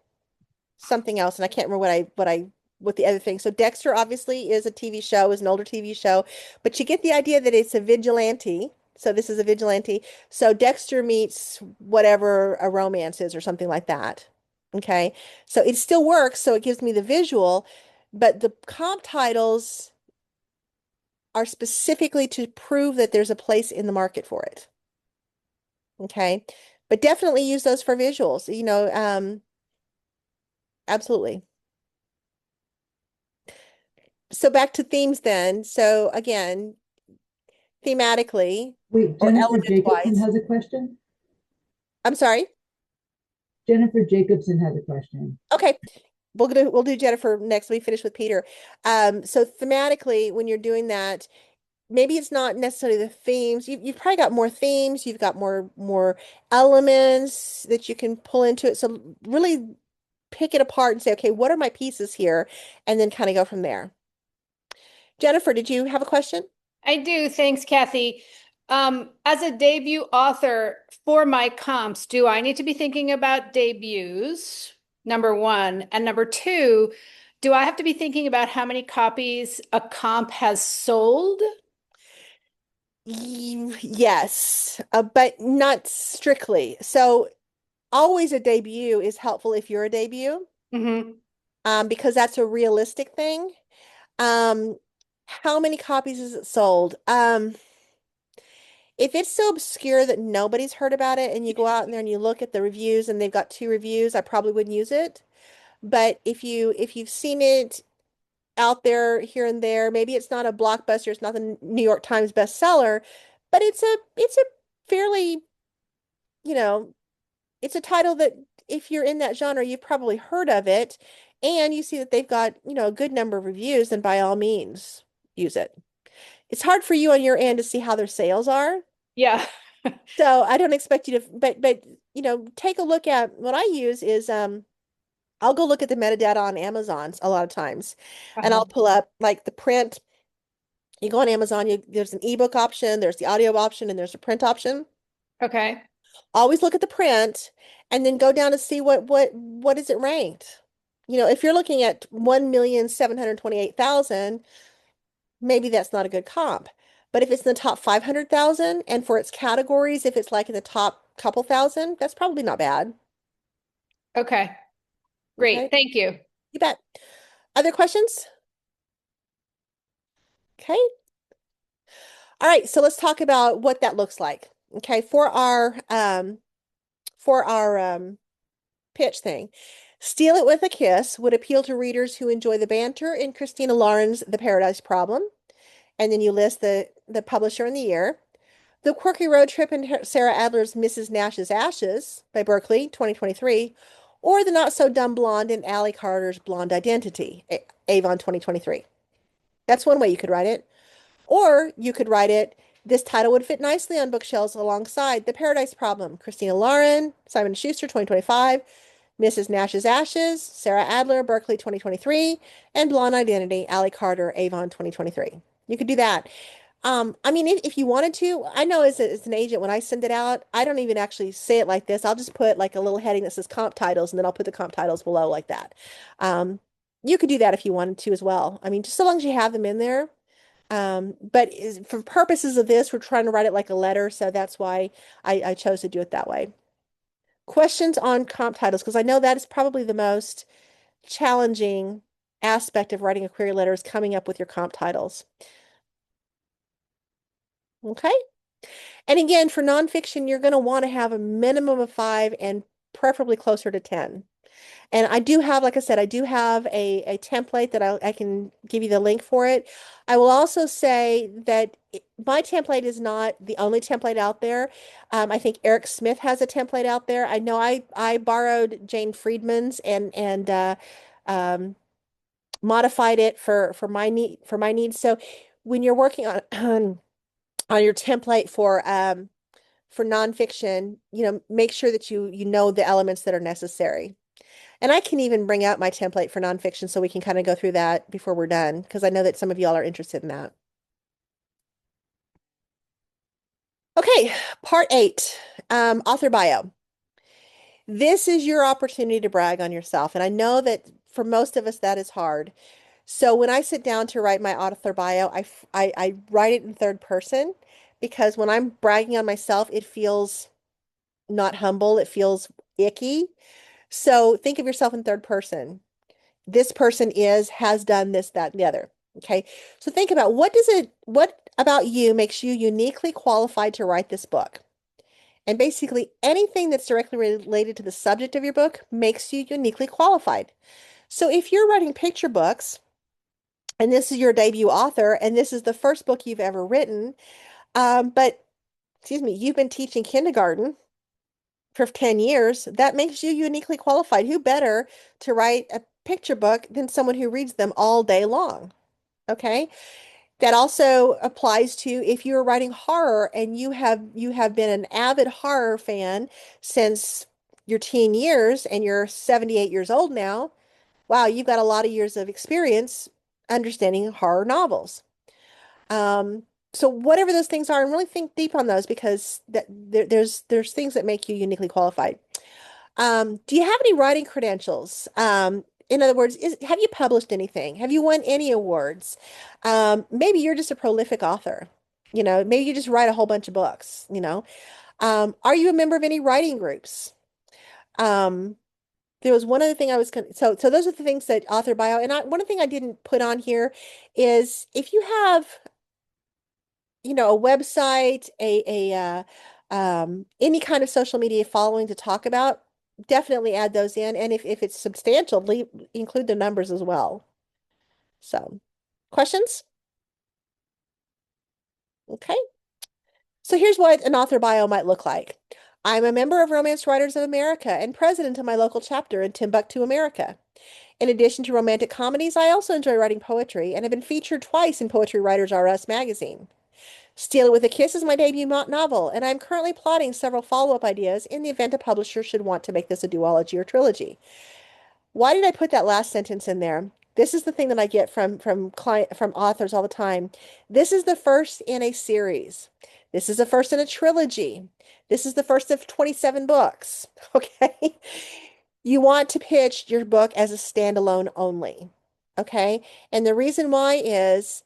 something else, and I can't remember what the other thing. So Dexter obviously is a TV show, is an older TV show, but you get the idea that it's a vigilante. So this is a vigilante. So Dexter meets whatever a romance is or something like that. Okay. So it still works. So it gives me the visual, but the comp titles are specifically to prove that there's a place in the market for it. Okay. But definitely use those for visuals, absolutely. So back to themes then. So again, thematically Wait, or Jennifer element Jacobson wise. has a question. I'm sorry. Jennifer Jacobson has a question. Okay. We'll do Jennifer next. We finish with Peter. So thematically, when you're doing that, maybe it's not necessarily the themes. You've probably got more themes. You've got more elements that you can pull into it. So really pick it apart and say, okay, what are my pieces here? And then kind of go from there. Jennifer, did you have a question? I do. Thanks, Kathy. As a debut author for my comps, do I need to be thinking about debuts? Number one. And number two, do I have to be thinking about how many copies a comp has sold? Yes, but not strictly. So always a debut is helpful if you're a debut, Mm-hmm. because that's a realistic thing. Um, how many copies is it sold? If it's so obscure that nobody's heard about it and you go out in there and you look at the reviews and they've got 2 reviews, I probably wouldn't use it. But if you've seen it out there here and there, maybe it's not a blockbuster, it's not the New York Times bestseller, but it's a fairly, you know, it's a title that if you're in that genre, you've probably heard of it, and you see that they've got, a good number of reviews, then by all means use it. It's hard for you on your end to see how their sales are. Yeah. So I don't expect you to, but take a look at what I use is I'll go look at the metadata on Amazon a lot of times, and Uh-huh. I'll pull up like the print. You go on Amazon, there's an ebook option, there's the audio option, and there's a print option. Okay. Always look at the print and then go down to see what is it ranked. If you're looking at 1,728,000, maybe that's not a good comp. But if it's in the top 500,000 and for its categories, if it's like in the top couple thousand, that's probably not bad. Okay. Great. Okay, Thank you. you bet. Other questions? Okay. All right, so let's talk about what that looks like. Okay, for our pitch thing. Steal It with a Kiss would appeal to readers who enjoy the banter in Christina Lauren's The Paradise Problem. And then you list the publisher and the year. The Quirky Road Trip in Sarah Adler's Mrs. Nash's Ashes by Berkeley, 2023. Or The Not So Dumb Blonde in Allie Carter's Blonde Identity, Avon, 2023. That's one way you could write it. Or you could write it, this title would fit nicely on bookshelves alongside The Paradise Problem, Christina Lauren, Simon & Schuster, 2025, Mrs. Nash's Ashes, Sarah Adler, Berkeley, 2023, and Blonde Identity, Allie Carter, Avon, 2023. You could do that. I mean, if you wanted to, I know as an agent, when I send it out, I don't even actually say it like this. I'll just put like a little heading that says comp titles, and then I'll put the comp titles below like that. Um, you could do that if you wanted to as well. I mean, just so long as you have them in there. But for purposes of this, we're trying to write it like a letter, so that's why I chose to do it that way. Questions on comp titles, because I know that is probably the most challenging aspect of writing a query letter is coming up with your comp titles. Okay. And again, for nonfiction, you're going to want to have a minimum of 5 and preferably closer to 10. And I do have, like I said, I do have a template that I can give you the link for it. I will also say that my template is not the only template out there. I think Eric Smith has a template out there. I know I borrowed Jane Friedman's and modified it for my needs. So when you're working on on your template for nonfiction, make sure that you know the elements that are necessary. And I can even bring out my template for nonfiction so we can kind of go through that before we're done, because I know that some of y'all are interested in that. Okay, part 8, author bio. This is your opportunity to brag on yourself. And I know that for most of us, that is hard. So when I sit down to write my author bio, I write it in third person because when I'm bragging on myself, it feels not humble. It feels icky. So think of yourself in third person. This person has done this, that, and the other. Okay. So think about what about you makes you uniquely qualified to write this book? And basically anything that's directly related to the subject of your book makes you uniquely qualified. So if you're writing picture books and this is your debut author and this is the first book you've ever written, but excuse me, you've been teaching kindergarten for 10 years, that makes you uniquely qualified. Who better to write a picture book than someone who reads them all day long? Okay. That also applies to if you're writing horror and you have been an avid horror fan since your teen years and you're 78 years old now. Wow, you've got a lot of years of experience understanding horror novels. Um, so whatever those things are, and really think deep on those because there's things that make you uniquely qualified. Do you have any writing credentials? In other words, have you published anything? Have you won any awards? Maybe you're just a prolific author. Maybe you just write a whole bunch of books. Are you a member of any writing groups? Um, there was one other thing I was going to, so those are the things that author bio, and one thing I didn't put on here is if you have a website, any kind of social media following to talk about, definitely add those in. And if it's substantial, include the numbers as well. So, questions? Okay. So here's what an author bio might look like. I'm a member of Romance Writers of America and president of my local chapter in Timbuktu, America. In addition to romantic comedies, I also enjoy writing poetry and have been featured twice in Poetry Writers R Us magazine. Steal It with a Kiss is my debut novel, and I'm currently plotting several follow-up ideas in the event a publisher should want to make this a duology or trilogy. Why did I put that last sentence in there? This is the thing that I get from authors all the time. This is the first in a series. This is the first in a trilogy. This is the first of 27 books. Okay? You want to pitch your book as a standalone only. Okay? And the reason why is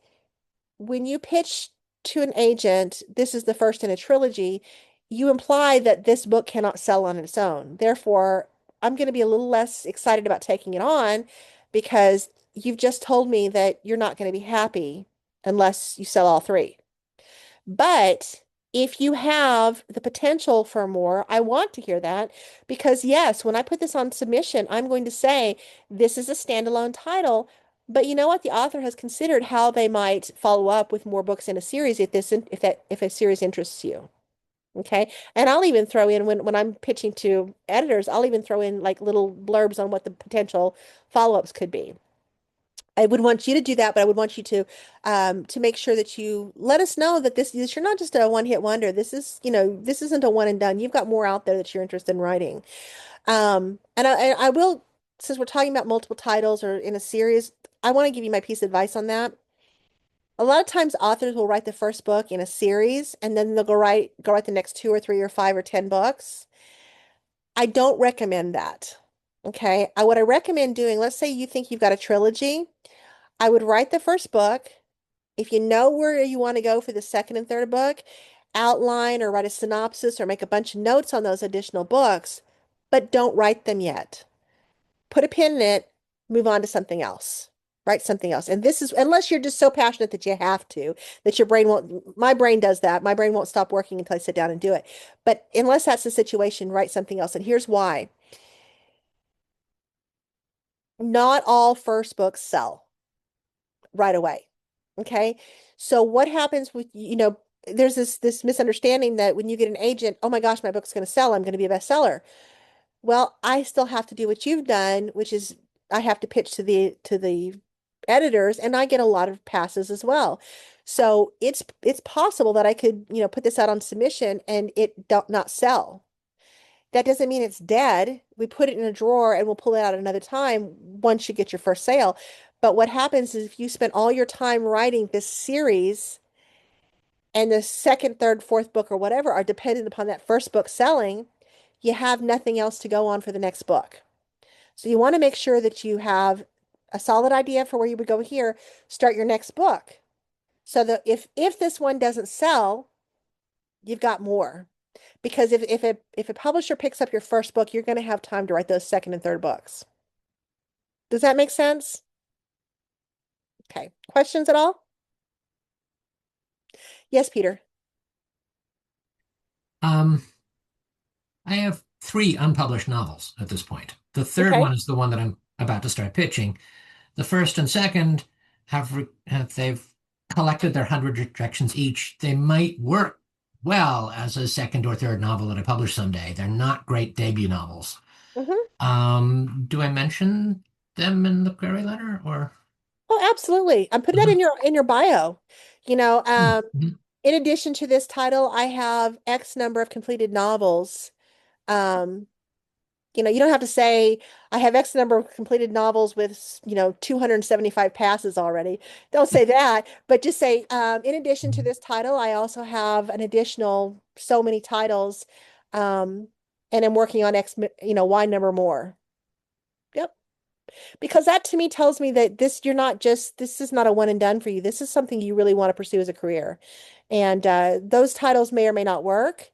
when you pitch to an agent, this is the first in a trilogy, you imply that this book cannot sell on its own. Therefore, I'm going to be a little less excited about taking it on because you've just told me that you're not going to be happy unless you sell all three. But if you have the potential for more, I want to hear that because, yes, when I put this on submission, I'm going to say this is a standalone title. But you know what? The author has considered how they might follow up with more books in a series if a series interests you. Okay. And I'll even throw in when I'm pitching to editors, I'll even throw in like little blurbs on what the potential follow-ups could be. I would want you to do that, but I would want you to make sure that you let us know that you're not just a one-hit wonder. This isn't a one and done. You've got more out there that you're interested in writing. And I will, since we're talking about multiple titles or in a series, I want to give you my piece of advice on that. A lot of times authors will write the first book in a series and then they'll go write the next two or three or five or 10 books. I don't recommend that. Okay. What I recommend doing, let's say you think you've got a trilogy. I would write the first book. If you know where you want to go for the second and third book, outline or write a synopsis or make a bunch of notes on those additional books, but don't write them yet. Put a pin in it, move on to something else. Write something else. And this is, unless you're just so passionate that you have to, that your brain won't, my brain does that. My brain won't stop working until I sit down and do it. But unless that's the situation, write something else. And here's why. Not all first books sell right away. Okay. So what happens with, there's this misunderstanding that when you get an agent, oh my gosh, my book's going to sell. I'm going to be a bestseller. Well, I still have to do what you've done, which is I have to pitch to the editors and I get a lot of passes as well. So it's possible that I could, put this out on submission and it don't not sell. That doesn't mean it's dead. We put it in a drawer and we'll pull it out another time once you get your first sale. But what happens is if you spend all your time writing this series and the second, third, fourth book or whatever are dependent upon that first book selling, you have nothing else to go on for the next book. So you want to make sure that you have a solid idea for where you would go here, start your next book. So that if this one doesn't sell, you've got more. Because if a publisher picks up your first book, you're going to have time to write those second and third books. Does that make sense? Okay. Questions at all? Yes, Peter. Um, I have three unpublished novels at this point. The third Okay. one is the one that I'm about to start pitching. The first and second have they've collected their 100 rejections each. They might work well as a second or third novel that I publish someday. They're not great debut novels. Hmm. Do I mention them in the query letter or? Oh, absolutely. I'm putting that Mhm. in your bio. You know, Mhm. in addition to this title, I have X number of completed novels. Um, you don't have to say I have X number of completed novels with, 275 passes already. Don't say that, but just say, in addition to this title, I also have an additional so many titles, um, and I'm working on Y number more. Yep. Because that to me tells me that this is not a one and done for you. This is something you really want to pursue as a career. And those titles may or may not work,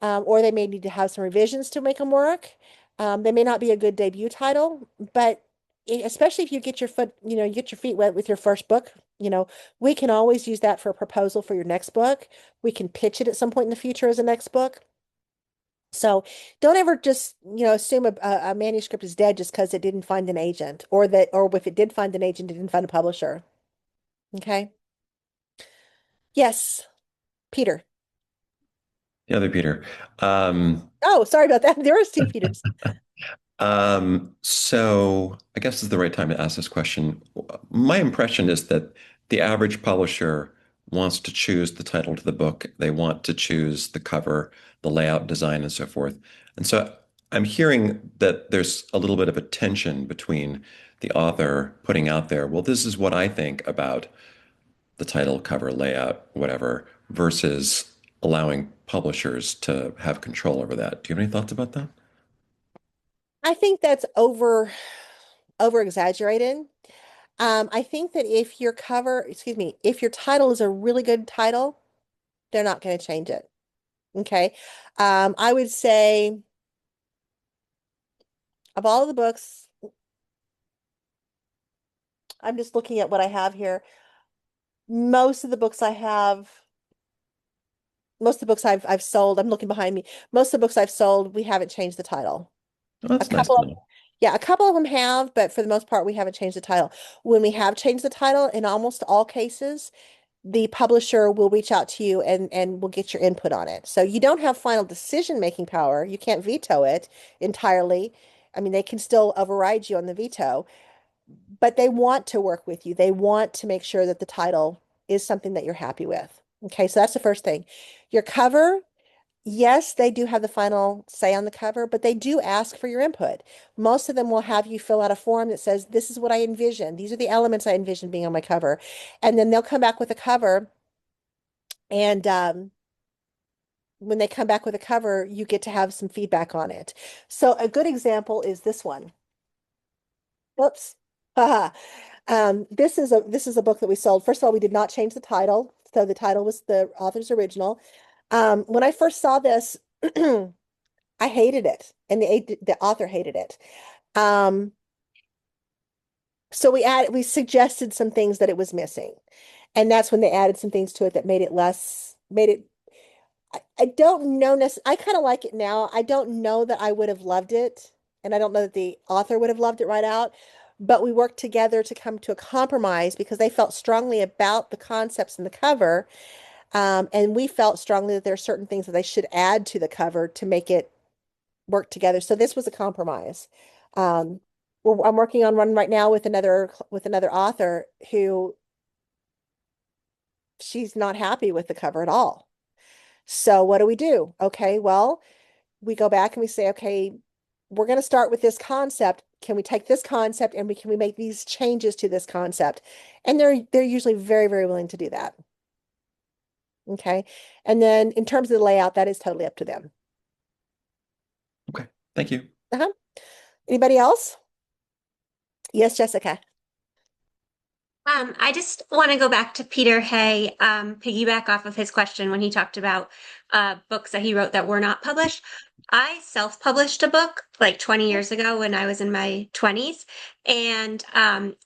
or they may need to have some revisions to make them work. They may not be a good debut title, but especially if you get your you get your feet wet with your first book, we can always use that for a proposal for your next book. We can pitch it at some point in the future as a next book. So don't ever just, assume a manuscript is dead just because it didn't find an agent, or if it did find an agent, it didn't find a publisher. Okay. Yes, Peter. The other Peter. Um, Oh, sorry about that. There was two Peters. so I guess this is the right time to ask this question. My impression is that the average publisher wants to choose the title to the book. They want to choose the cover, the layout, design, and so forth. And so I'm hearing that there's a little bit of a tension between the author putting out there, well, this is what I think about the title, cover, layout, whatever, versus allowing publishers to have control over that. Do you have any thoughts about that? I think that's over exaggerated. I think that if your title is a really good title, they're not going to change it. Okay. I would say of all the books, I'm just looking at what I have here. Most of the books I have, most of the books I've sold, I'm looking behind me. Most of the books I've sold, we haven't changed the title. Oh, A that's nice couple to of, know. yeah, a couple of them have, but for the most part, we haven't changed the title. When we have changed the title, in almost all cases, the publisher will reach out to you and will get your input on it. So you don't have final decision-making power. You can't veto it entirely. I mean, they can still override you on the veto, but they want to work with you. They want to make sure that the title is something that you're happy with. Okay, so that's the first thing. Your cover, yes, they do have the final say on the cover, but they do ask for your input. Most of them will have you fill out a form that says, this is what I envision. These are the elements I envision being on my cover. And then they'll come back with a cover. And when they come back with a cover, you get to have some feedback on it. So a good example is this one. Oops. Haha. This is a book that we sold. First of all, we did not change the title. So the title was the author's original. When I first saw this, I hated it, and the author hated it. Um, so we suggested some things that it was missing, and that's when they added some things to it that made it. I don't know. I kind of like it now. I don't know that I would have loved it, and I don't know that the author would have loved it right out. But we worked together to come to a compromise because they felt strongly about the concepts in the cover, and we felt strongly that there are certain things that they should add to the cover to make it work together. So this was a compromise. Um, I'm working on one right now with another author who she's not happy with the cover at all. So what do we do? Okay, well, we go back and we say, okay, we're going to start with this concept. Can we take this concept and can we make these changes to this concept? And they're usually very, very willing to do that. Okay. And then in terms of the layout, that is totally up to them. Okay, thank you. Uh-huh. Anybody else? Yes, Jessica. I just want to go back to Peter Hay, piggyback off of his question when he talked about books that he wrote that were not published. I self-published a book like 20 years ago when I was in my 20s. And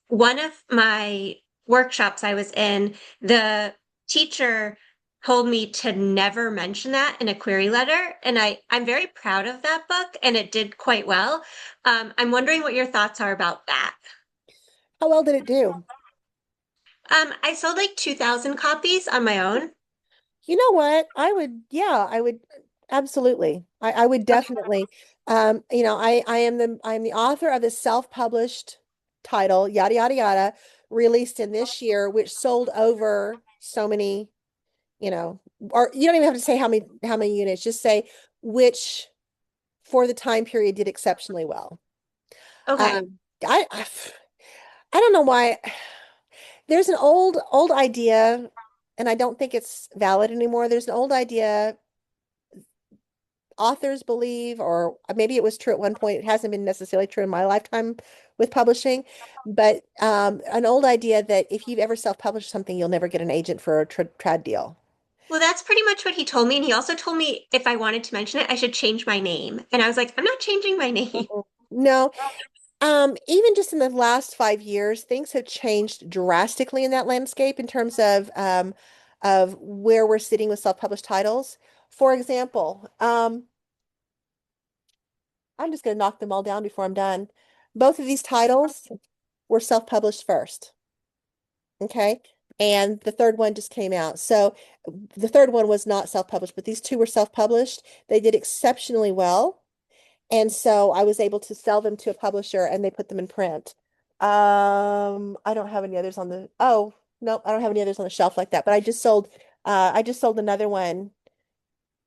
one of my workshops I was in, the teacher told me to never mention that in a query letter. And I'm very proud of that book, and it did quite well. I'm wondering what your thoughts are about that. How well did it do? I sold like 2,000 copies on my own. You know what? Yeah, I would absolutely. I would definitely. I'm the author of the self-published title, yada yada yada, released in this year, which sold over so many, or you don't even have to say how many units, just say which for the time period did exceptionally well. Okay. Um, I don't know why. There's an old idea, and I don't think it's valid anymore. There's an old idea authors believe, or maybe it was true at one point. It hasn't been necessarily true in my lifetime with publishing, but an old idea that if you've ever self-published something, you'll never get an agent for a trad deal. Well, that's pretty much what he told me. And he also told me if I wanted to mention it, I should change my name. And I was like, I'm not changing my name. Mm-mm. No, even just in the last 5 years, things have changed drastically in that landscape in terms of where we're sitting with self-published titles. For example, I'm just going to knock them all down before I'm done. Both of these titles were self-published first. Okay. And the third one just came out. So the third one was not self-published, but these two were self-published. They did exceptionally well. And so I was able to sell them to a publisher and they put them in print. I don't have any others on the, oh, no, I don't have any others on the shelf like that, but I just sold another one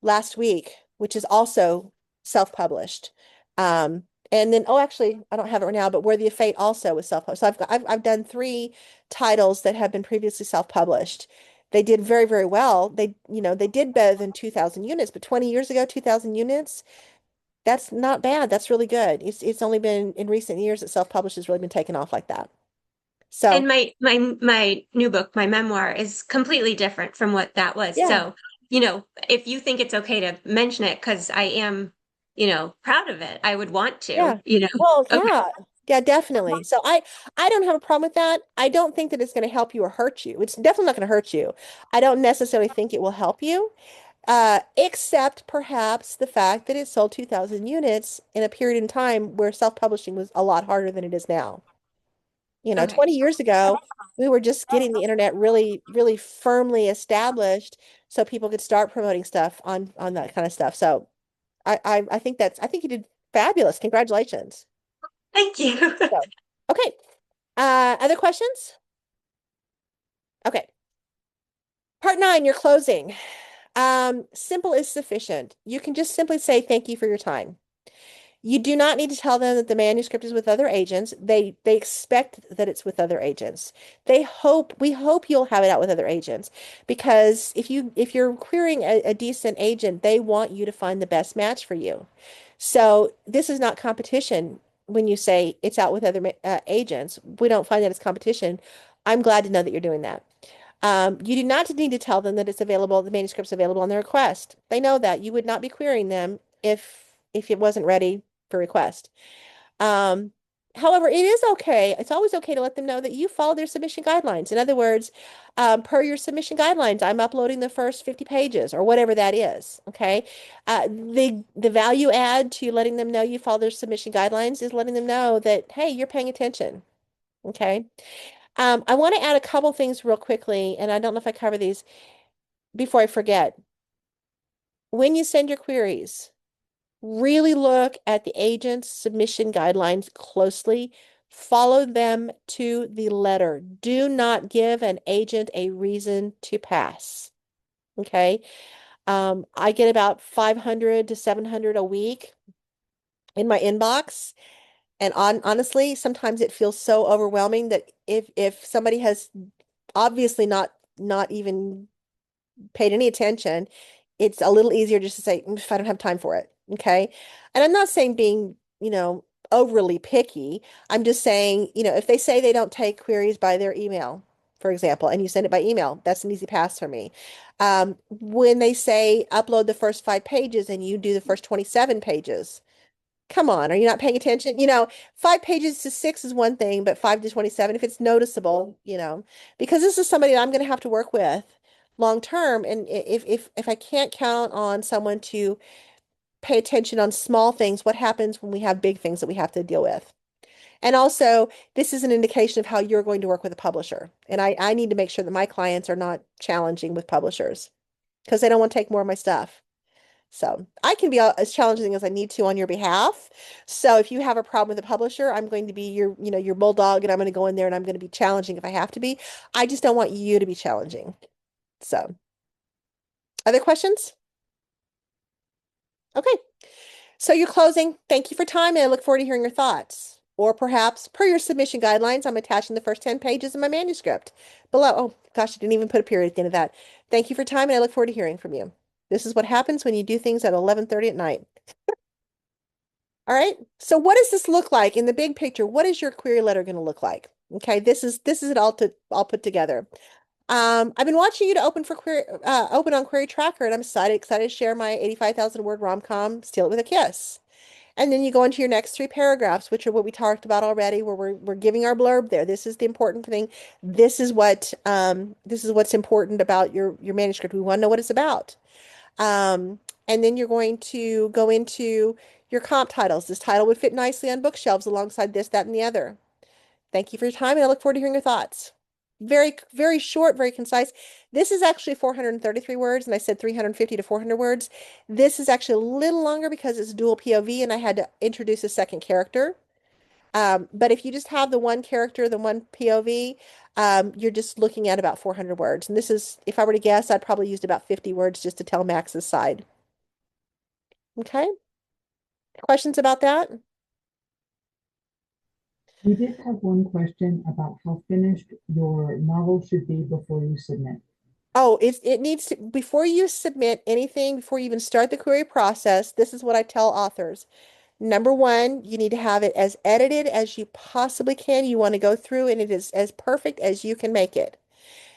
last week, which is also self-published. Um, and then, oh, actually, I don't have it right now, but Worthy of Fate also was self-published. So I've done three titles that have been previously self-published. They did very, very well. They did better than 2,000 units, but 20 years ago, 2,000 units, that's not bad. That's really good. It's only been in recent years that self-published has really been taken off like that. So And my new book, my memoir, is completely different from what that was. yeah, So, if you think it's okay to mention it, because I am, proud of it, I would want to, yeah. Well, Okay. yeah. Yeah, definitely. So I don't have a problem with that. I don't think that it's going to help you or hurt you. It's definitely not going to hurt you. I don't necessarily think it will help you, except perhaps the fact that it sold 2,000 units in a period in time where self-publishing was a lot harder than it is now. Okay. 20 years ago, we were just getting the internet really, really firmly established so people could start promoting stuff on that kind of stuff. So I think you did fabulous. Congratulations. Thank you. So, okay. Other questions? Okay. Part 9, your closing. Simple is sufficient. You can just simply say thank you for your time. You do not need to tell them that the manuscript is with other agents. They expect that it's with other agents. We hope you'll have it out with other agents because if you're querying a decent agent, they want you to find the best match for you. So this is not competition when you say it's out with other agents. We don't find that as competition. I'm glad to know that you're doing that. You do not need to tell them that it's available, the manuscript's available on their request. They know that. You would not be querying them if it wasn't ready for request. Um, However, it is okay. It's always okay to let them know that you follow their submission guidelines. In other words, per your submission guidelines, I'm uploading the first 50 pages or whatever that is. Okay. The value add to letting them know you follow their submission guidelines is letting them know that, hey, you're paying attention. Okay. I want to add a couple things real quickly, and I don't know if I cover these before I forget. When you send your queries, really look at the agent's submission guidelines closely. Follow them to the letter. Do not give an agent a reason to pass. Okay. I get about 500 to 700 a week in my inbox. And honestly, sometimes it feels so overwhelming that if somebody has obviously not even paid any attention, it's a little easier just to say, if I don't have time for it. Okay. And I'm not saying being, overly picky. I'm just saying, if they say they don't take queries by their email, for example, and you send it by email, that's an easy pass for me. When they say upload the first 5 pages and you do the first 27 pages, Come on, are you not paying attention? 5 pages to 6 is one thing, but 5 to 27, if it's noticeable, because this is somebody that I'm going to have to work with long term, and if I can't count on someone to pay attention on small things, what happens when we have big things that we have to deal with? And also, this is an indication of how you're going to work with a publisher. And I need to make sure that my clients are not challenging with publishers because they don't want to take more of my stuff. So I can be as challenging as I need to on your behalf. So if you have a problem with a publisher, I'm going to be your bulldog, and I'm going to go in there and I'm going to be challenging if I have to be. I just don't want you to be challenging. So, other questions? Okay. So you're closing. Thank you for time, and I look forward to hearing your thoughts. Or perhaps, per your submission guidelines, I'm attaching the first 10 pages of my manuscript below. Oh, gosh, I didn't even put a period at the end of that. Thank you for time, and I look forward to hearing from you. This is what happens when you do things at 11:30 at night. All right. So what does this look like in the big picture? What is your query letter going to look like? Okay, this is it all put together. I've been watching you to open on Query Tracker, and I'm excited to share my 85,000 word rom-com, Steal It With a Kiss. And then you go into your next 3 paragraphs, which are what we talked about already, where we're giving our blurb there. This is the important thing. This is what's important about your manuscript. We want to know what it's about. And then you're going to go into your comp titles. This title would fit nicely on bookshelves alongside this, that, and the other. Thank you for your time, and I look forward to hearing your thoughts. Very, very short, very concise. This is actually 433 words, and I said 350 to 400 words. This is actually a little longer because it's dual POV, and I had to introduce a second character. But if you just have the one character, the one POV, you're just looking at about 400 words. And this is, if I were to guess, I'd probably used about 50 words just to tell Max's side. Okay. Questions about that? We did have one question about how finished your novel should be before you submit. Oh, it needs to, before you submit anything, before you even start the query process, this is what I tell authors. Number one, you need to have it as edited as you possibly can. You want to go through and it is as perfect as you can make it.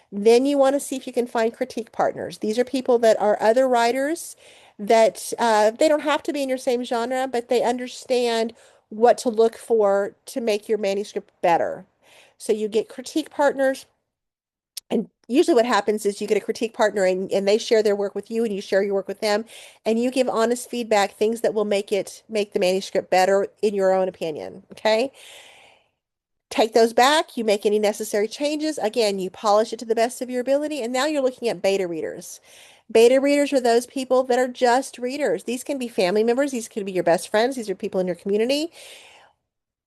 Then you want to see if you can find critique partners. These are people that are other writers that they don't have to be in your same genre, but they understand what to look for to make your manuscript better. So you get critique partners, and usually what happens is you get a critique partner and they share their work with you and you share your work with them, and you give honest feedback, things that will make the manuscript better in your own opinion. Okay. Take those back, you make any necessary changes. Again, you polish it to the best of your ability, and now you're looking at beta readers. Beta readers are those people that are just readers. These can be family members, these could be your best friends, these are people in your community.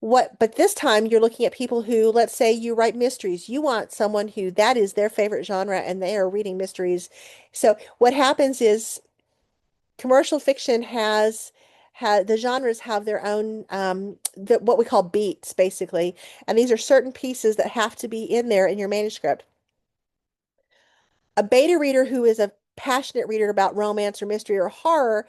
But this time you're looking at people who, let's say you write mysteries. You want someone who that is their favorite genre and they are reading mysteries. So what happens is commercial fiction has the genres have their own what we call beats basically, and these are certain pieces that have to be in there in your manuscript. A beta reader who is a passionate reader about romance or mystery or horror,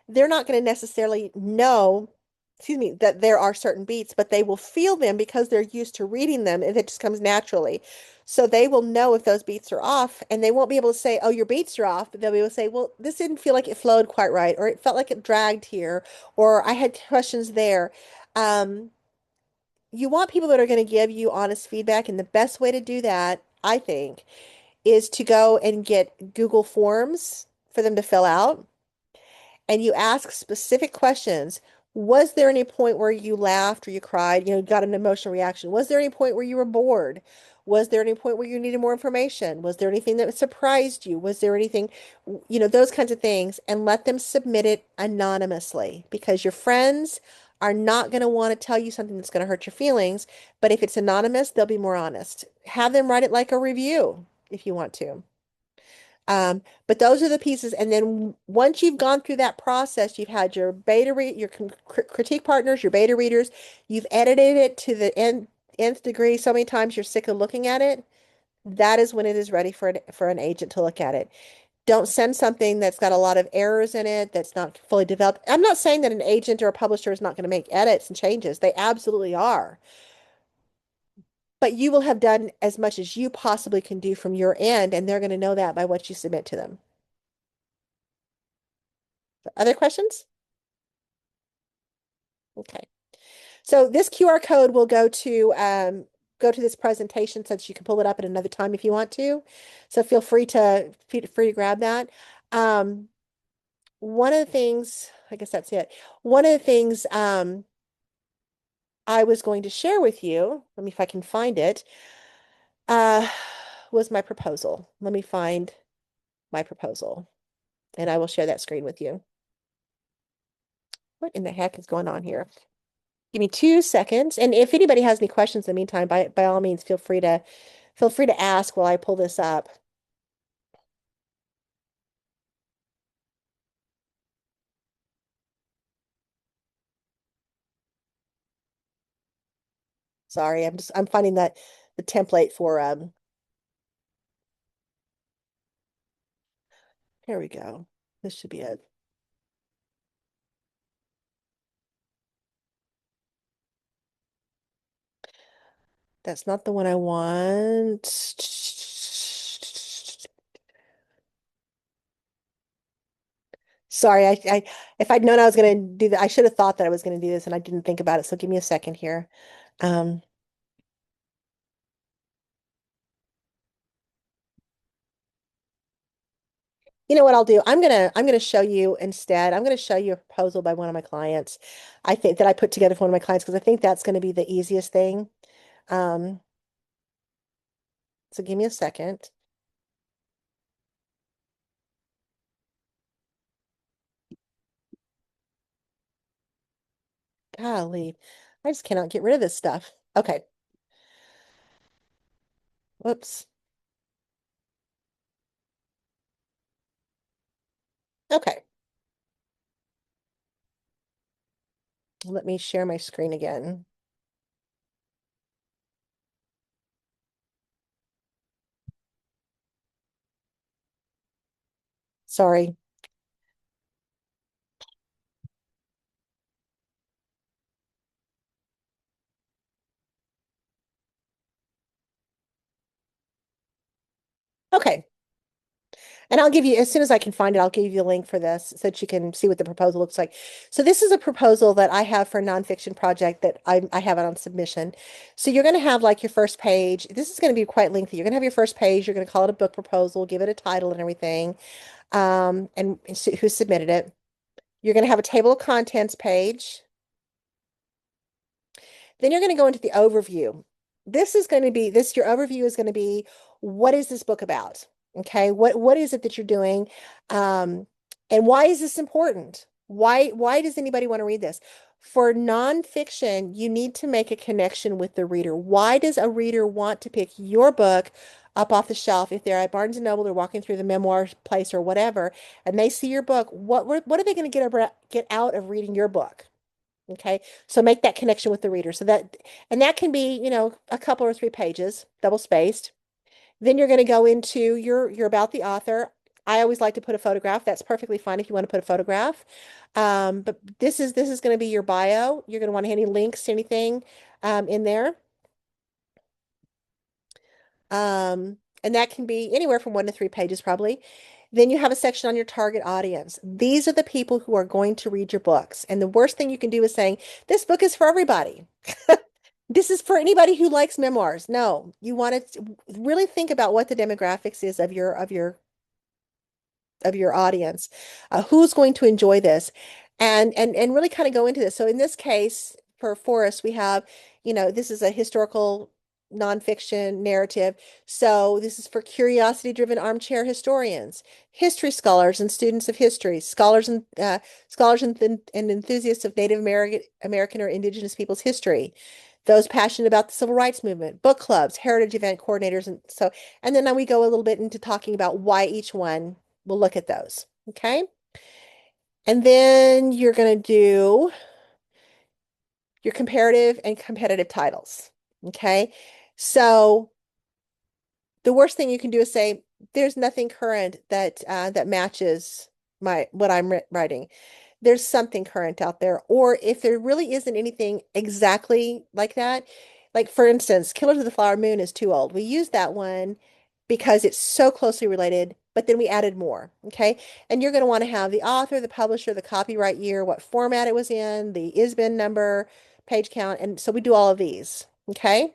they're not going to necessarily know, excuse me, that there are certain beats, but they will feel them because they're used to reading them and it just comes naturally. So they will know if those beats are off, and they won't be able to say, oh, your beats are off, but they'll be able to say, well, this didn't feel like it flowed quite right, or it felt like it dragged here, or I had questions there. Um, you want people that are going to give you honest feedback, and the best way to do that, I think, is to go and get Google Forms for them to fill out, and you ask specific questions. Was there any point where you laughed or you cried, got an emotional reaction? Was there any point where you were bored? Was there any point where you needed more information? Was there anything that surprised you? Was there anything, those kinds of things, and let them submit it anonymously, because your friends are not going to want to tell you something that's going to hurt your feelings. But if it's anonymous, they'll be more honest. Have them write it like a review if you want to. But those are the pieces. And then once you've gone through that process, you've had your critique partners, your beta readers, you've edited it to the nth degree so many times you're sick of looking at it. That is when it is ready for an agent to look at it. Don't send something that's got a lot of errors in it, that's not fully developed. I'm not saying that an agent or a publisher is not going to make edits and changes. They absolutely are. But you will have done as much as you possibly can do from your end, and they're going to know that by what you submit to them. Other questions? Okay. So this QR code will go to this presentation so that you can pull it up at another time if you want to. So feel free to grab that. Um, one of the things, I guess that's it. One of the things I was going to share with you, let me if I can find it, uh, was my proposal. Let me find my proposal, and I will share that screen with you. What in the heck is going on here? Give me 2 seconds. And if anybody has any questions in the meantime, by all means, feel free to ask while I pull this up. Sorry, I'm finding that the template for here we go. This should be it. That's not the one I want. Sorry, if I'd known I was going to do that, I should have thought that I was going to do this and I didn't think about it. So give me a second here. Um, you know what I'll do? I'm gonna show you instead. I'm gonna show you a proposal by one of my clients. I think that I put together for one of my clients because I think that's going to be the easiest thing. Um, so give me a second. Golly, I just cannot get rid of this stuff. Okay. Whoops. Okay. Let me share my screen again. Sorry. Okay. And I'll give you, as soon as I can find it, I'll give you a link for this so that you can see what the proposal looks like. So this is a proposal that I have for a nonfiction project that I have it on submission. So you're going to have like your first page. This is going to be quite lengthy. You're going to have your first page. You're going to call it a book proposal, give it a title and everything, and who submitted it. You're going to have a table of contents page. Then you're going to go into the overview. Your overview is going to be, what is this book about? Okay, what is it that you're doing? And why is this important? Why does anybody want to read this? For nonfiction, you need to make a connection with the reader. Why does a reader want to pick your book up off the shelf if they're at Barnes and Noble or walking through the memoir place or whatever, and they see your book? What are they going to get out of reading your book? Okay, so make that connection with the reader. And that can be, a couple or 3 pages, double spaced. Then you're going to go into your about the author. I always like to put a photograph. That's perfectly fine if you want to put a photograph. But this is going to be your bio. You're going to want any links to anything in there. And that can be anywhere from 1 to 3 pages, probably. Then you have a section on your target audience. These are the people who are going to read your books. And the worst thing you can do is saying, this book is for everybody. This is for anybody who likes memoirs. No, you want to really think about what the demographics is of your audience, who's going to enjoy this, and really kind of go into this. So in this case, for Forrest, we have, this is a historical nonfiction narrative. So this is for curiosity-driven armchair historians, history scholars and students of history, scholars and enthusiasts of Native American or Indigenous peoples' history, those passionate about the civil rights movement, book clubs, heritage event coordinators, and then we go a little bit into talking about why each one. We'll look at those. Okay. And then you're going to do your comparative and competitive titles. Okay. So the worst thing you can do is say, there's nothing current that matches what I'm writing. There's something current out there. Or if there really isn't anything exactly like that, like for instance, Killers of the Flower Moon is too old. We use that one because it's so closely related but then we added more. Okay. And you're going to want to have the author, the publisher, the copyright year, what format it was in, the ISBN number, page count. And so we do all of these. Okay.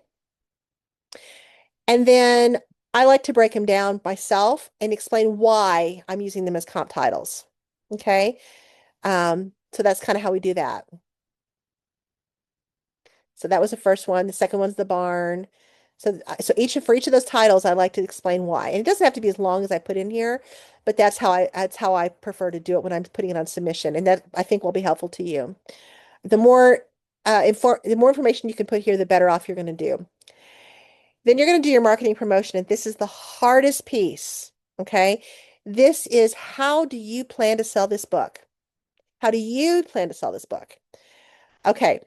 And then I like to break them down myself and explain why I'm using them as comp titles. Okay. So that's kind of how we do that. So that was the first one. The second one's the barn. So for each of those titles, I like to explain why. And it doesn't have to be as long as I put in here, but that's how I prefer to do it when I'm putting it on submission. And that I think will be helpful to you. The more the more information you can put here, the better off you're going to do. Then you're going to do your marketing promotion, and this is the hardest piece. Okay. This is, how do you plan to sell this book? How do you plan to sell this book? Okay.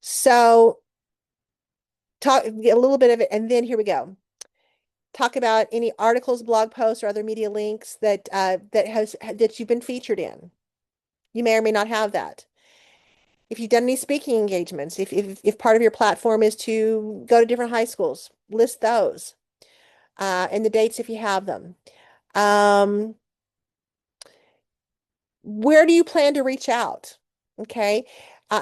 So talk a little bit of it, and then here we go. Talk about any articles, blog posts, or other media links that you've been featured in. You may or may not have that. If you've done any speaking engagements, if part of your platform is to go to different high schools, list those, and the dates if you have them. Where do you plan to reach out? Okay.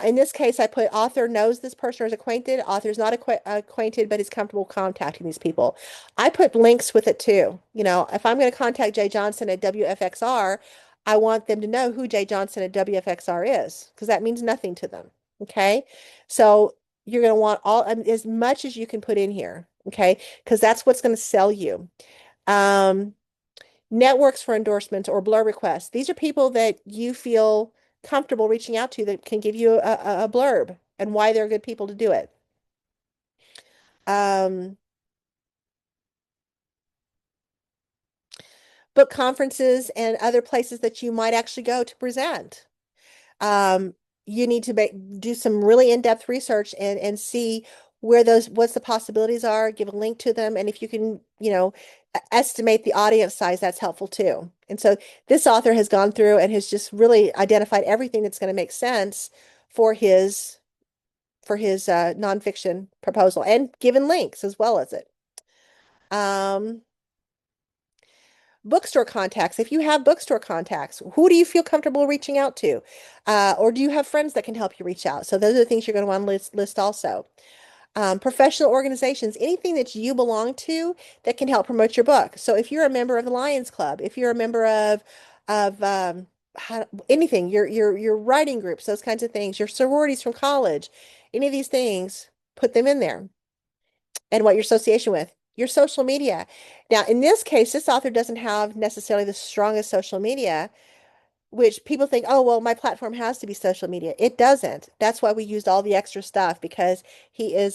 In this case, I put author knows this person or is acquainted. Author's not acquainted, but is comfortable contacting these people. I put links with it too. You know, if I'm going to contact Jay Johnson at WFXR, I want them to know who Jay Johnson at WFXR is, because that means nothing to them. Okay. So you're going to want as much as you can put in here. Okay. Because that's what's going to sell you. Networks for endorsements or blurb requests. These are people that you feel comfortable reaching out to that can give you a blurb and why they're good people to do it. Book conferences and other places that you might actually go to present. You need to do some really in-depth research and see where what's the possibilities are, give a link to them. And if you can, estimate the audience size, that's helpful too. And so this author has gone through and has just really identified everything that's going to make sense for his nonfiction proposal, and given links as well as it. Bookstore contacts. If you have bookstore contacts, who do you feel comfortable reaching out to? Or do you have friends that can help you reach out? So those are the things you're going to want to list also. Professional organizations, anything that you belong to that can help promote your book. So if you're a member of the Lions Club, if you're a member of anything, your writing groups, those kinds of things, your sororities from college, any of these things, put them in there. And what your association with. Your social media. Now, in this case, this author doesn't have necessarily the strongest social media, which people think, oh, well, my platform has to be social media. It doesn't. That's why we used all the extra stuff, because he is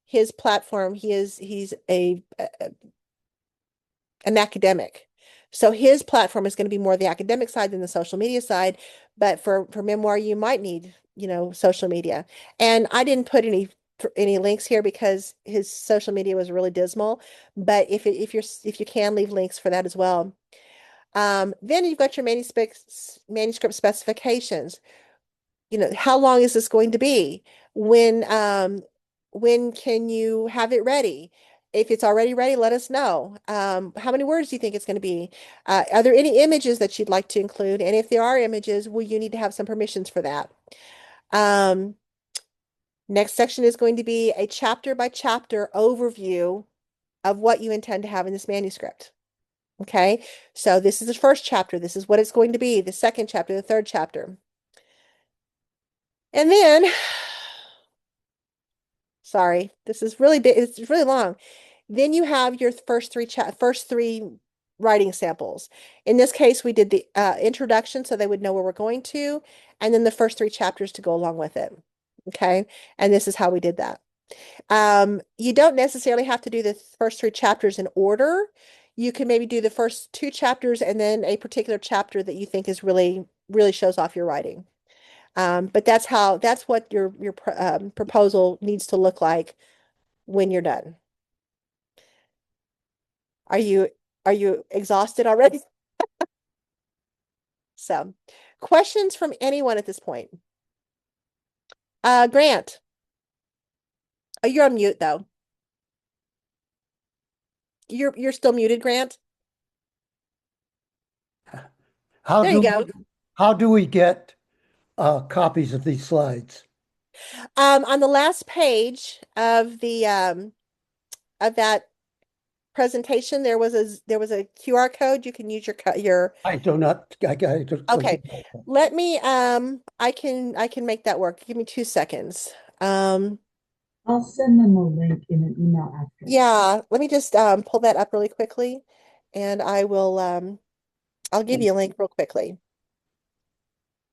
his platform, he's an academic. So his platform is going to be more the academic side than the social media side. But for memoir, you might need, social media. And I didn't put any links here because his social media was really dismal. But if you can leave links for that as well. Then you've got your manuscript specifications. How long is this going to be? When can you have it ready? If it's already ready, let us know. How many words do you think it's going to be? Are there any images that you'd like to include? And if there are images, will you need to have some permissions for that? Next section is going to be a chapter by chapter overview of what you intend to have in this manuscript. Okay, so this is the first chapter. This is what it's going to be. The second chapter, the third chapter. And then, sorry, this is really big. It's really long. Then you have your first three writing samples. In this case, we did the introduction so they would know where we're going to, and then the first three chapters to go along with it. Okay, and this is how we did that. You don't necessarily have to do the first three chapters in order. You can maybe do the first two chapters and then a particular chapter that you think is really shows off your writing. But that's what your proposal needs to look like when you're done. Are you exhausted already? So, questions from anyone at this point? Grant. Oh, you're on mute though. You're still muted, Grant. How There you do go. how do we get copies of these slides? On the last page of the of that presentation, there was a QR code. You can use your I do not. I don't okay. think. Let me I can make that work. Give me 2 seconds. I'll send them a link in an email after. Yeah, let me just pull that up really quickly and I will I'll give you a link real quickly.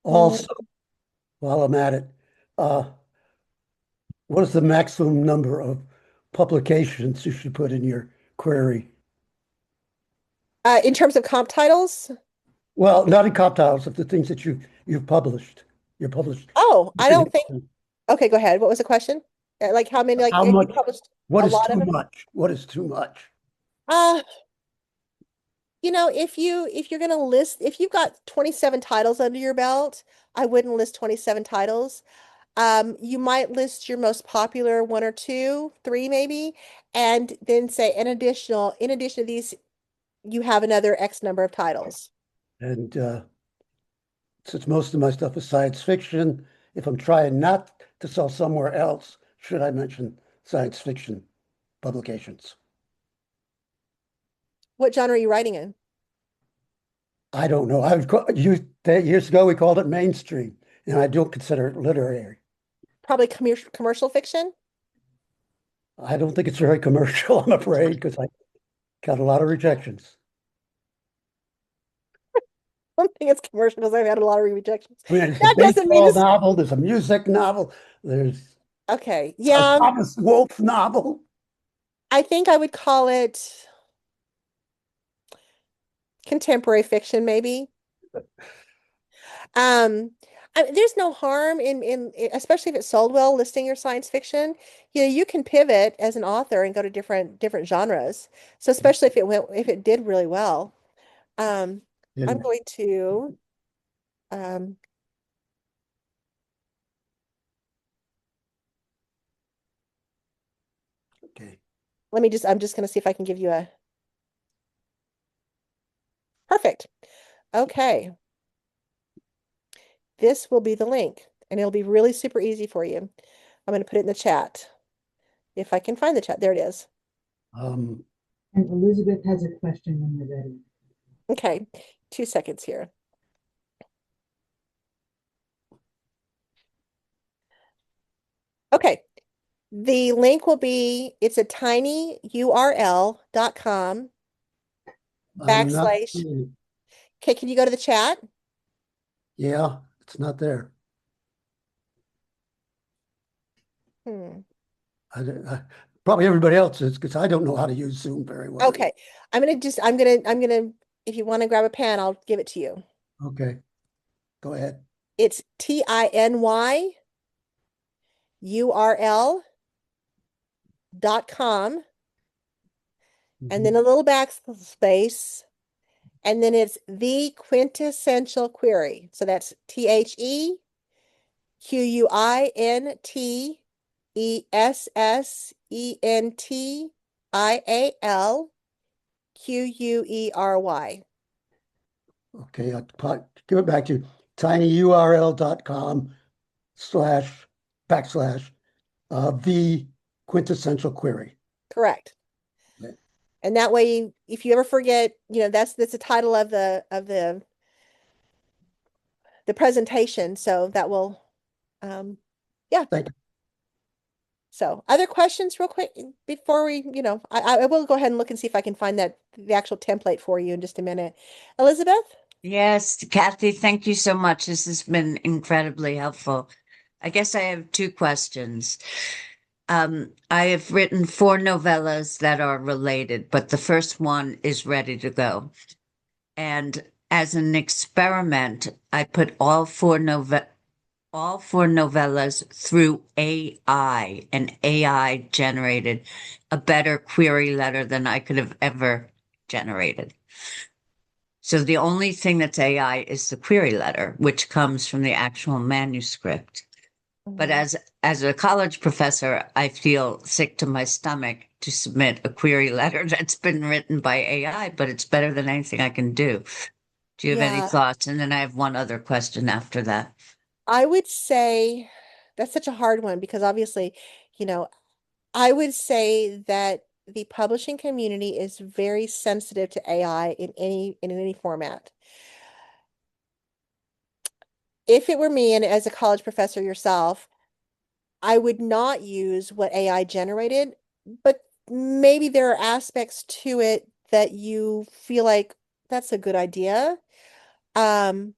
Mm, Also, while I'm at it, uh, what is the maximum number of publications you should put in your query? in terms of comp titles, Well, not in cop titles, of the things that you've published. You're published. oh, I don't think okay, go ahead. What was the question? Like how many like How you much? published What a is lot of too them? much? What is too much? Uh You know, if you're gonna list, if you've got 27 titles under your belt, I wouldn't list 27 titles. You might list your most popular one or two, three maybe, and then say in addition to these, you have another X number of titles. And since most of my stuff is science fiction, if I'm trying not to sell somewhere else, should I mention science fiction publications? What genre are you writing in? I don't know. I would years ago we called it mainstream, and I don't consider it literary. Probably commercial fiction. I don't think it's very commercial, I'm afraid, because I got a lot of rejections. I don't think it's commercial because I've had a lot of rejections. I mean, there's a That doesn't mean baseball it's novel, there's a music novel, there's okay. a Yeah, Thomas Wolfe novel. I think I would call it contemporary fiction, maybe. Um, there's no harm especially if it's sold well, listing your science fiction. You know, you can pivot as an author and go to different genres. So especially if it did really well. I'm And going to um okay, I'm just going to see if I can give you a perfect. Okay. This will be the link and it'll be really super easy for you. I'm going to put it in the chat. If I can find the chat. There it is. um, And Elizabeth has a question when you're ready. Okay. 2 seconds here. Okay. The link will be, it's a tinyurl.com I'm not. backslash. Okay, can you go to the chat? Yeah, it's not there. Hmm. Probably everybody else is because I don't know how to use Zoom very well. Okay. I'm gonna, if you want to grab a pen, I'll give it to you. Okay, go ahead. It's tinyurl.com and then a little backspace. And then it's the quintessential query. So that's TheQuintessentialQuery. Okay, I'll give it back to you. tinyurl.com slash backslash the quintessential query. Correct. Okay. And that way, if you ever forget, you know, that's the title of the presentation. So that will, yeah. Thank you. So other questions real quick before we, you know, I will go ahead and look and see if I can find the actual template for you in just a minute. Elizabeth? Yes, Cathie, thank you so much. This has been incredibly helpful. I guess I have two questions. I have written 4 novellas that are related, but the first one is ready to go. And as an experiment, I put all four novellas through AI, and AI generated a better query letter than I could have ever generated. So the only thing that's AI is the query letter, which comes from the actual manuscript. But as a college professor, I feel sick to my stomach to submit a query letter that's been written by AI, but it's better than anything I can do. Do you have any Yeah, thoughts? And then I have one other question after that. I would say that's such a hard one because obviously, you know, I would say that the publishing community is very sensitive to AI in any format. If it were me and as a college professor yourself, I would not use what AI generated, but maybe there are aspects to it that you feel like that's a good idea. Um,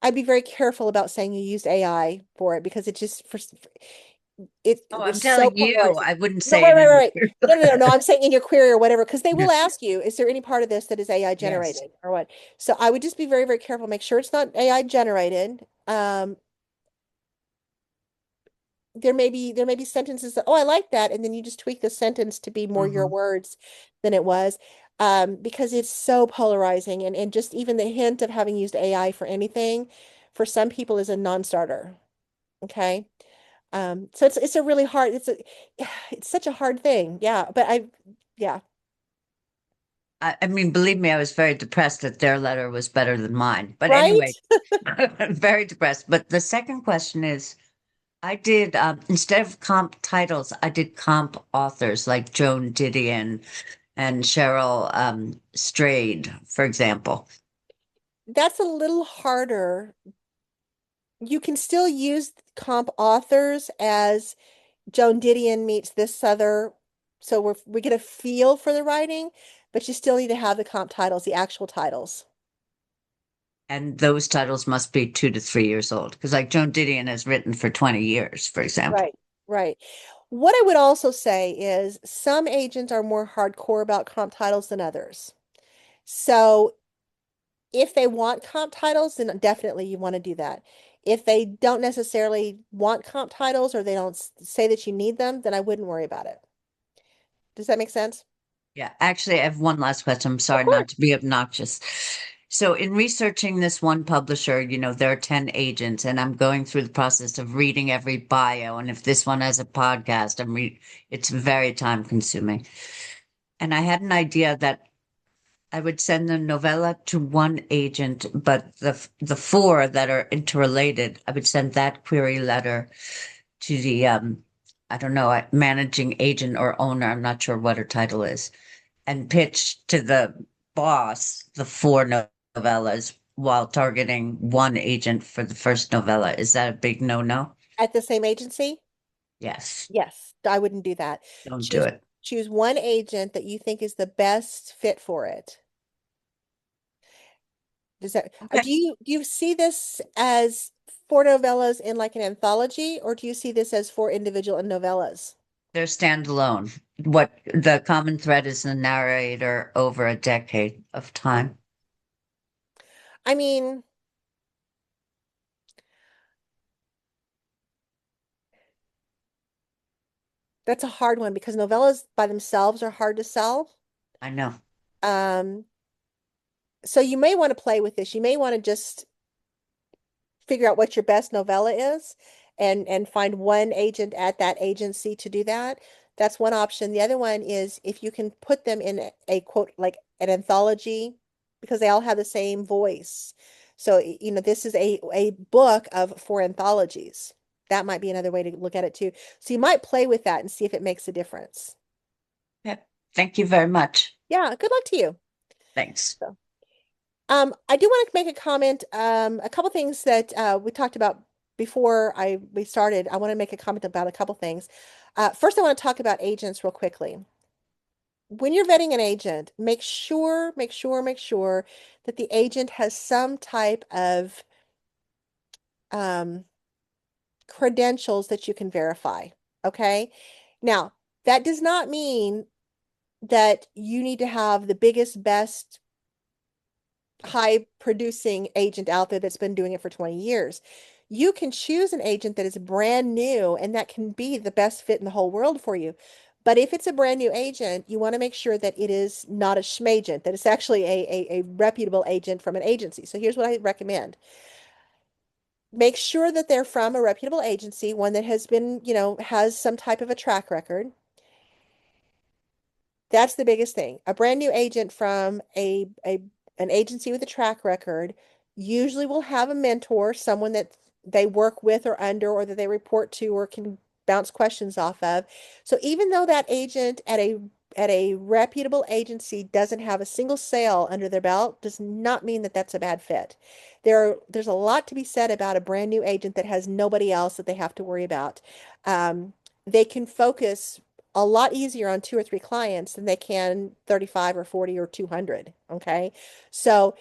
I'd be very careful about saying you used AI for it because it just Oh, it's I'm so telling you, polarizing. I wouldn't No, say it in right. the No. I'm saying in your query or whatever, because they Yeah. will ask you, is there any part of this that is AI Yes. generated or what? So I would just be very, very careful. Make sure it's not AI generated. There may be sentences that, oh, I like that, and then you just tweak the sentence to be more your Hmm. words than it was, because it's so polarizing, and just even the hint of having used AI for anything, for some people is a non-starter. Okay. So it's a really hard, it's such a hard thing. Yeah. But yeah, I mean, believe me, I was very depressed that their letter was better than mine. But right? anyway, I'm very depressed. But the second question is, I did instead of comp titles, I did comp authors like Joan Didion and Cheryl Strayed, for example. That's a little harder. You can still use comp authors as Joan Didion meets this other, so we get a feel for the writing, but you still need to have the comp titles, the actual titles. And those titles must be 2 to 3 years old. Because like Joan Didion has written for 20 years, for example. Right, right. What I would also say is some agents are more hardcore about comp titles than others. So if they want comp titles, then definitely you want to do that. If they don't necessarily want comp titles or they don't say that you need them, then I wouldn't worry about it. Does that make sense? Yeah, actually, I have one last question. I'm Of sorry course. not to be obnoxious. So, in researching this one publisher, there are 10 agents, and I'm going through the process of reading every bio. And if this one has a podcast, it's very time consuming. And I had an idea that I would send the novella to one agent, but the four that are interrelated, I would send that query letter to the I don't know, managing agent or owner. I'm not sure what her title is, and pitch to the boss the four novellas while targeting one agent for the first novella. Is that a big no-no? At the same agency? Yes, Yes, I wouldn't do that. don't do Choose it. choose one agent that you think is the best fit for it. Does that Okay. do you see this as four novellas in like an anthology, or do you see this as four individual novellas? They're standalone. What the common thread is the narrator over a decade of time. I mean, that's a hard one because novellas by themselves are hard to sell. I know. Um, so you may want to play with this. You may want to just figure out what your best novella is and find one agent at that agency to do that. That's one option. The other one is if you can put them in a quote like an anthology because they all have the same voice. So, this is a book of four anthologies. That might be another way to look at it too. So you might play with that and see if it makes a difference. Yep. Thank you very much. Yeah, good luck to you. Thanks. So, I do want to make a comment. A couple things that we talked about before we started. I want to make a comment about a couple things. First, I want to talk about agents real quickly. When you're vetting an agent, make sure that the agent has some type of um, credentials that you can verify. Okay. Now, that does not mean that you need to have the biggest, best high producing agent out there that's been doing it for 20 years. You can choose an agent that is brand new and that can be the best fit in the whole world for you. But if it's a brand new agent, you want to make sure that it is not a schmagent, that it's actually a reputable agent from an agency. So here's what I recommend. Make sure that they're from a reputable agency, one that has been, has some type of a track record. That's the biggest thing. A brand new agent from an agency with a track record usually will have a mentor, someone that they work with or under, or that they report to or can bounce questions off of. So even though that agent at a reputable agency doesn't have a single sale under their belt, does not mean that that's a bad fit. There's a lot to be said about a brand new agent that has nobody else that they have to worry about. They can focus a lot easier on 2 or 3 clients than they can 35 or 40 or 200. Okay. So,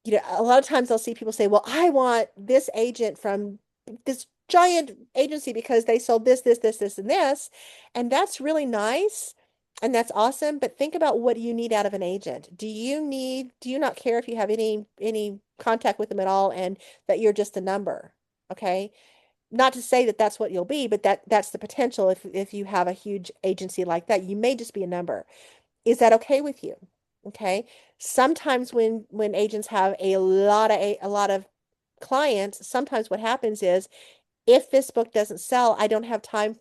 a lot of times I'll see people say, well, I want this agent from this giant agency because they sold this, and this. And that's really nice. And that's awesome. But think about, what do you need out of an agent? Do you not care if you have any contact with them at all and that you're just a number? Okay. Not to say that that's what you'll be, but that's the potential. If you have a huge agency like that, you may just be a number. Is that okay with you? Okay. Sometimes when agents have a lot of clients, sometimes what happens is, if this book doesn't sell, I don't have time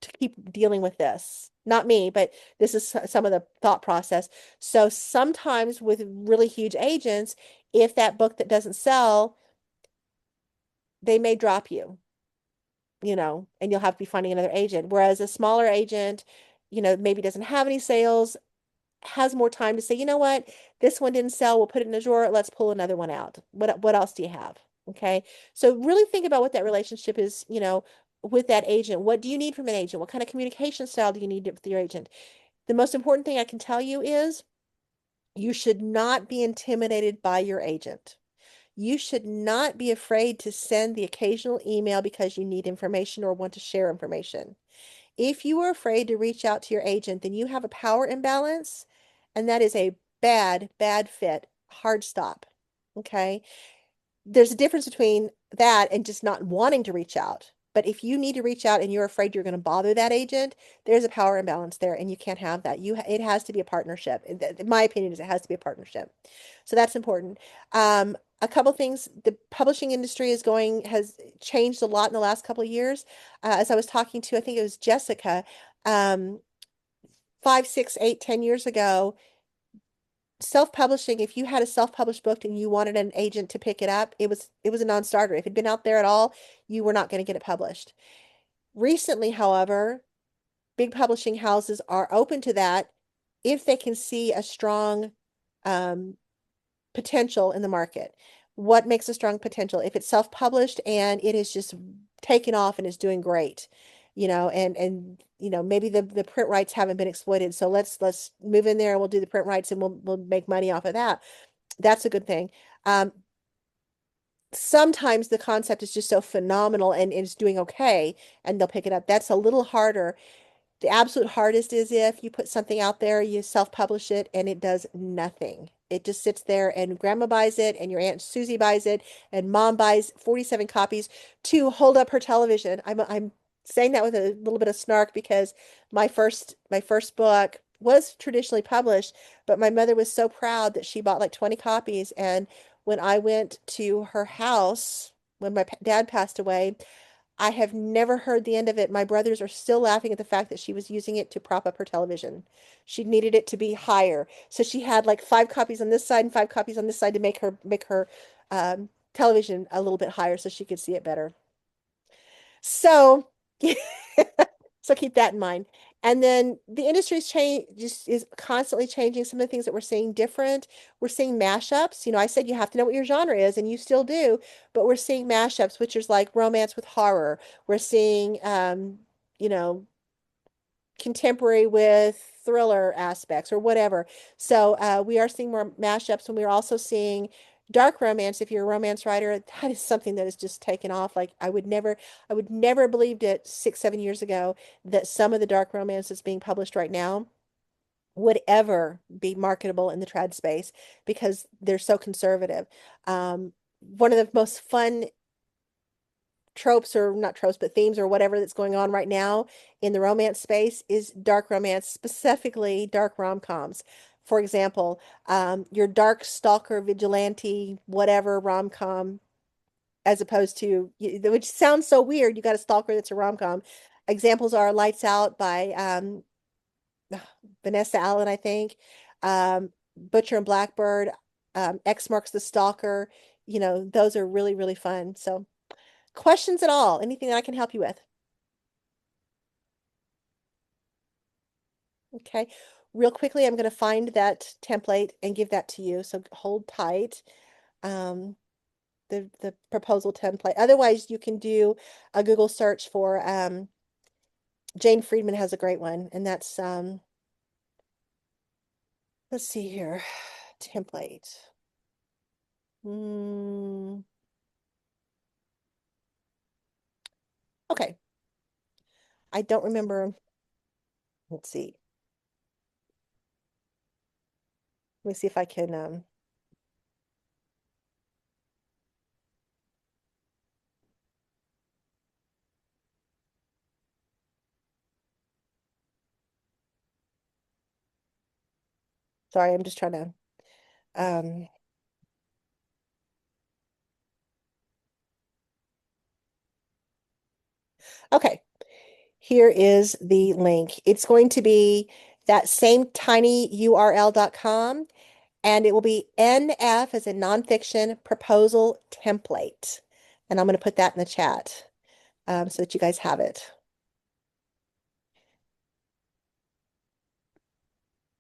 to keep dealing with this. Not me, but this is some of the thought process. So sometimes with really huge agents, if that book that doesn't sell, they may drop you, and you'll have to be finding another agent. Whereas a smaller agent, maybe doesn't have any sales, has more time to say, you know what, this one didn't sell, we'll put it in a drawer, let's pull another one out. What else do you have? Okay. So really think about what that relationship is, with that agent. What do you need from an agent? What kind of communication style do you need with your agent? The most important thing I can tell you is, you should not be intimidated by your agent. You should not be afraid to send the occasional email because you need information or want to share information. If you are afraid to reach out to your agent, then you have a power imbalance, and that is a bad, bad fit. Hard stop. Okay. There's a difference between that and just not wanting to reach out. But if you need to reach out and you're afraid you're going to bother that agent, there's a power imbalance there, and you can't have that. It has to be a partnership. My opinion is, it has to be a partnership. So that's important. A couple things. The publishing industry has changed a lot in the last couple of years. As I was talking to, I think it was Jessica, 5, 6, 8, 10 years ago, self-publishing, if you had a self-published book and you wanted an agent to pick it up, it was a non-starter. If it'd been out there at all, you were not going to get it published. Recently, however, big publishing houses are open to that if they can see a strong potential in the market. What makes a strong potential? If it's self-published and it is just taken off and is doing great, and maybe the print rights haven't been exploited. So let's move in there and we'll do the print rights and we'll make money off of that. That's a good thing. Sometimes the concept is just so phenomenal and it's doing okay, and they'll pick it up. That's a little harder. The absolute hardest is if you put something out there, you self-publish it, and it does nothing. It just sits there, and grandma buys it, and your Aunt Susie buys it, and mom buys 47 copies to hold up her television. I'm saying that with a little bit of snark, because my first book was traditionally published, but my mother was so proud that she bought like 20 copies. And when I went to her house, when my dad passed away, I have never heard the end of it. My brothers are still laughing at the fact that she was using it to prop up her television. She needed it to be higher. So she had like 5 copies on this side and 5 copies on this side to make her television a little bit higher so she could see it better. So so keep that in mind. And then the industry's change just is constantly changing. Some of the things that we're seeing different. We're seeing mashups. I said you have to know what your genre is, and you still do, but we're seeing mashups, which is like romance with horror. We're seeing you know, contemporary with thriller aspects or whatever. So we are seeing more mashups, and we are also seeing dark romance. If you're a romance writer, that is something that is just taken off. Like I would never have believed it 6, 7 years ago that some of the dark romance that's being published right now would ever be marketable in the trad space, because they're so conservative. One of the most fun tropes, or not tropes, but themes or whatever that's going on right now in the romance space is dark romance, specifically dark rom-coms. For example, your dark stalker vigilante, whatever rom-com, as opposed to, which sounds so weird, you got a stalker that's a rom-com. Examples are Lights Out by Vanessa Allen, I think, Butcher and Blackbird, X Marks the Stalker. Those are really, really fun. So questions at all? Anything that I can help you with? Okay. Real quickly, I'm going to find that template and give that to you. So hold tight. The proposal template. Otherwise, you can do a Google search for Jane Friedman has a great one, and that's let's see here, template. Okay. I don't remember. Let's see. Let me see if I can sorry, I'm just trying to okay. Here is the link. It's going to be that same tinyurl.com, and it will be NF as in nonfiction proposal template. And I'm going to put that in the chat so that you guys have it.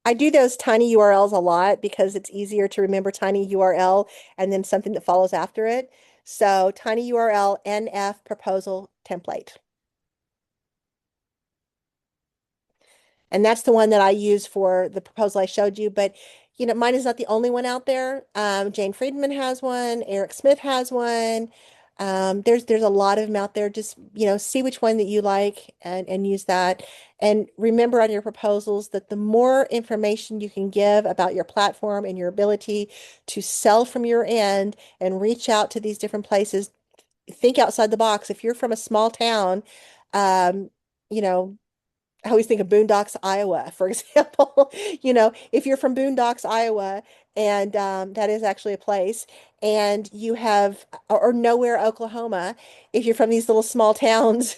I do those tiny URLs a lot because it's easier to remember tiny URL and then something that follows after it. So tiny URL NF proposal template. And that's the one that I use for the proposal I showed you. But, mine is not the only one out there. Jane Friedman has one. Eric Smith has one. There's a lot of them out there. Just, see which one that you like and use that. And remember on your proposals that the more information you can give about your platform and your ability to sell from your end and reach out to these different places, think outside the box. If you're from a small town, you know, I always think of Boondocks, Iowa, for example. If you're from Boondocks, Iowa, and that is actually a place, and you have, or Nowhere, Oklahoma, if you're from these little small towns,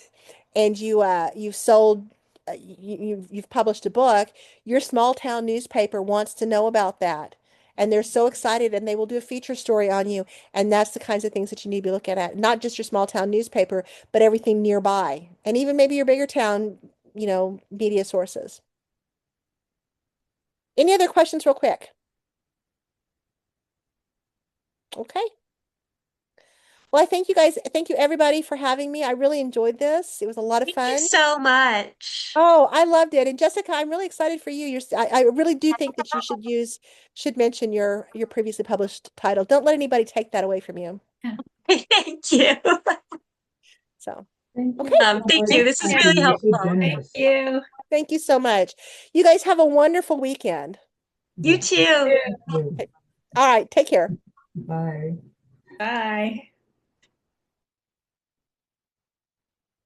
and you've sold, you've published a book, your small town newspaper wants to know about that. And they're so excited, and they will do a feature story on you. And that's the kinds of things that you need to be looking at, not just your small town newspaper, but everything nearby, and even maybe your bigger town media sources. Any other questions real quick? Okay. Well, I thank you guys. Thank you everybody for having me. I really enjoyed this. It was a lot of Thank you fun. so much. Oh, I loved it. And Jessica, I'm really excited for you. I really do think that you should mention your previously published title. Don't let anybody take that away from you. Thank you. So, Thank you okay. so Thank much, you. This is Kathy. really You're so helpful. Thank generous. you. Thank you so much. You guys have a wonderful weekend. You Yeah. too. Thank you. Okay. All right. Take care. Bye. Bye.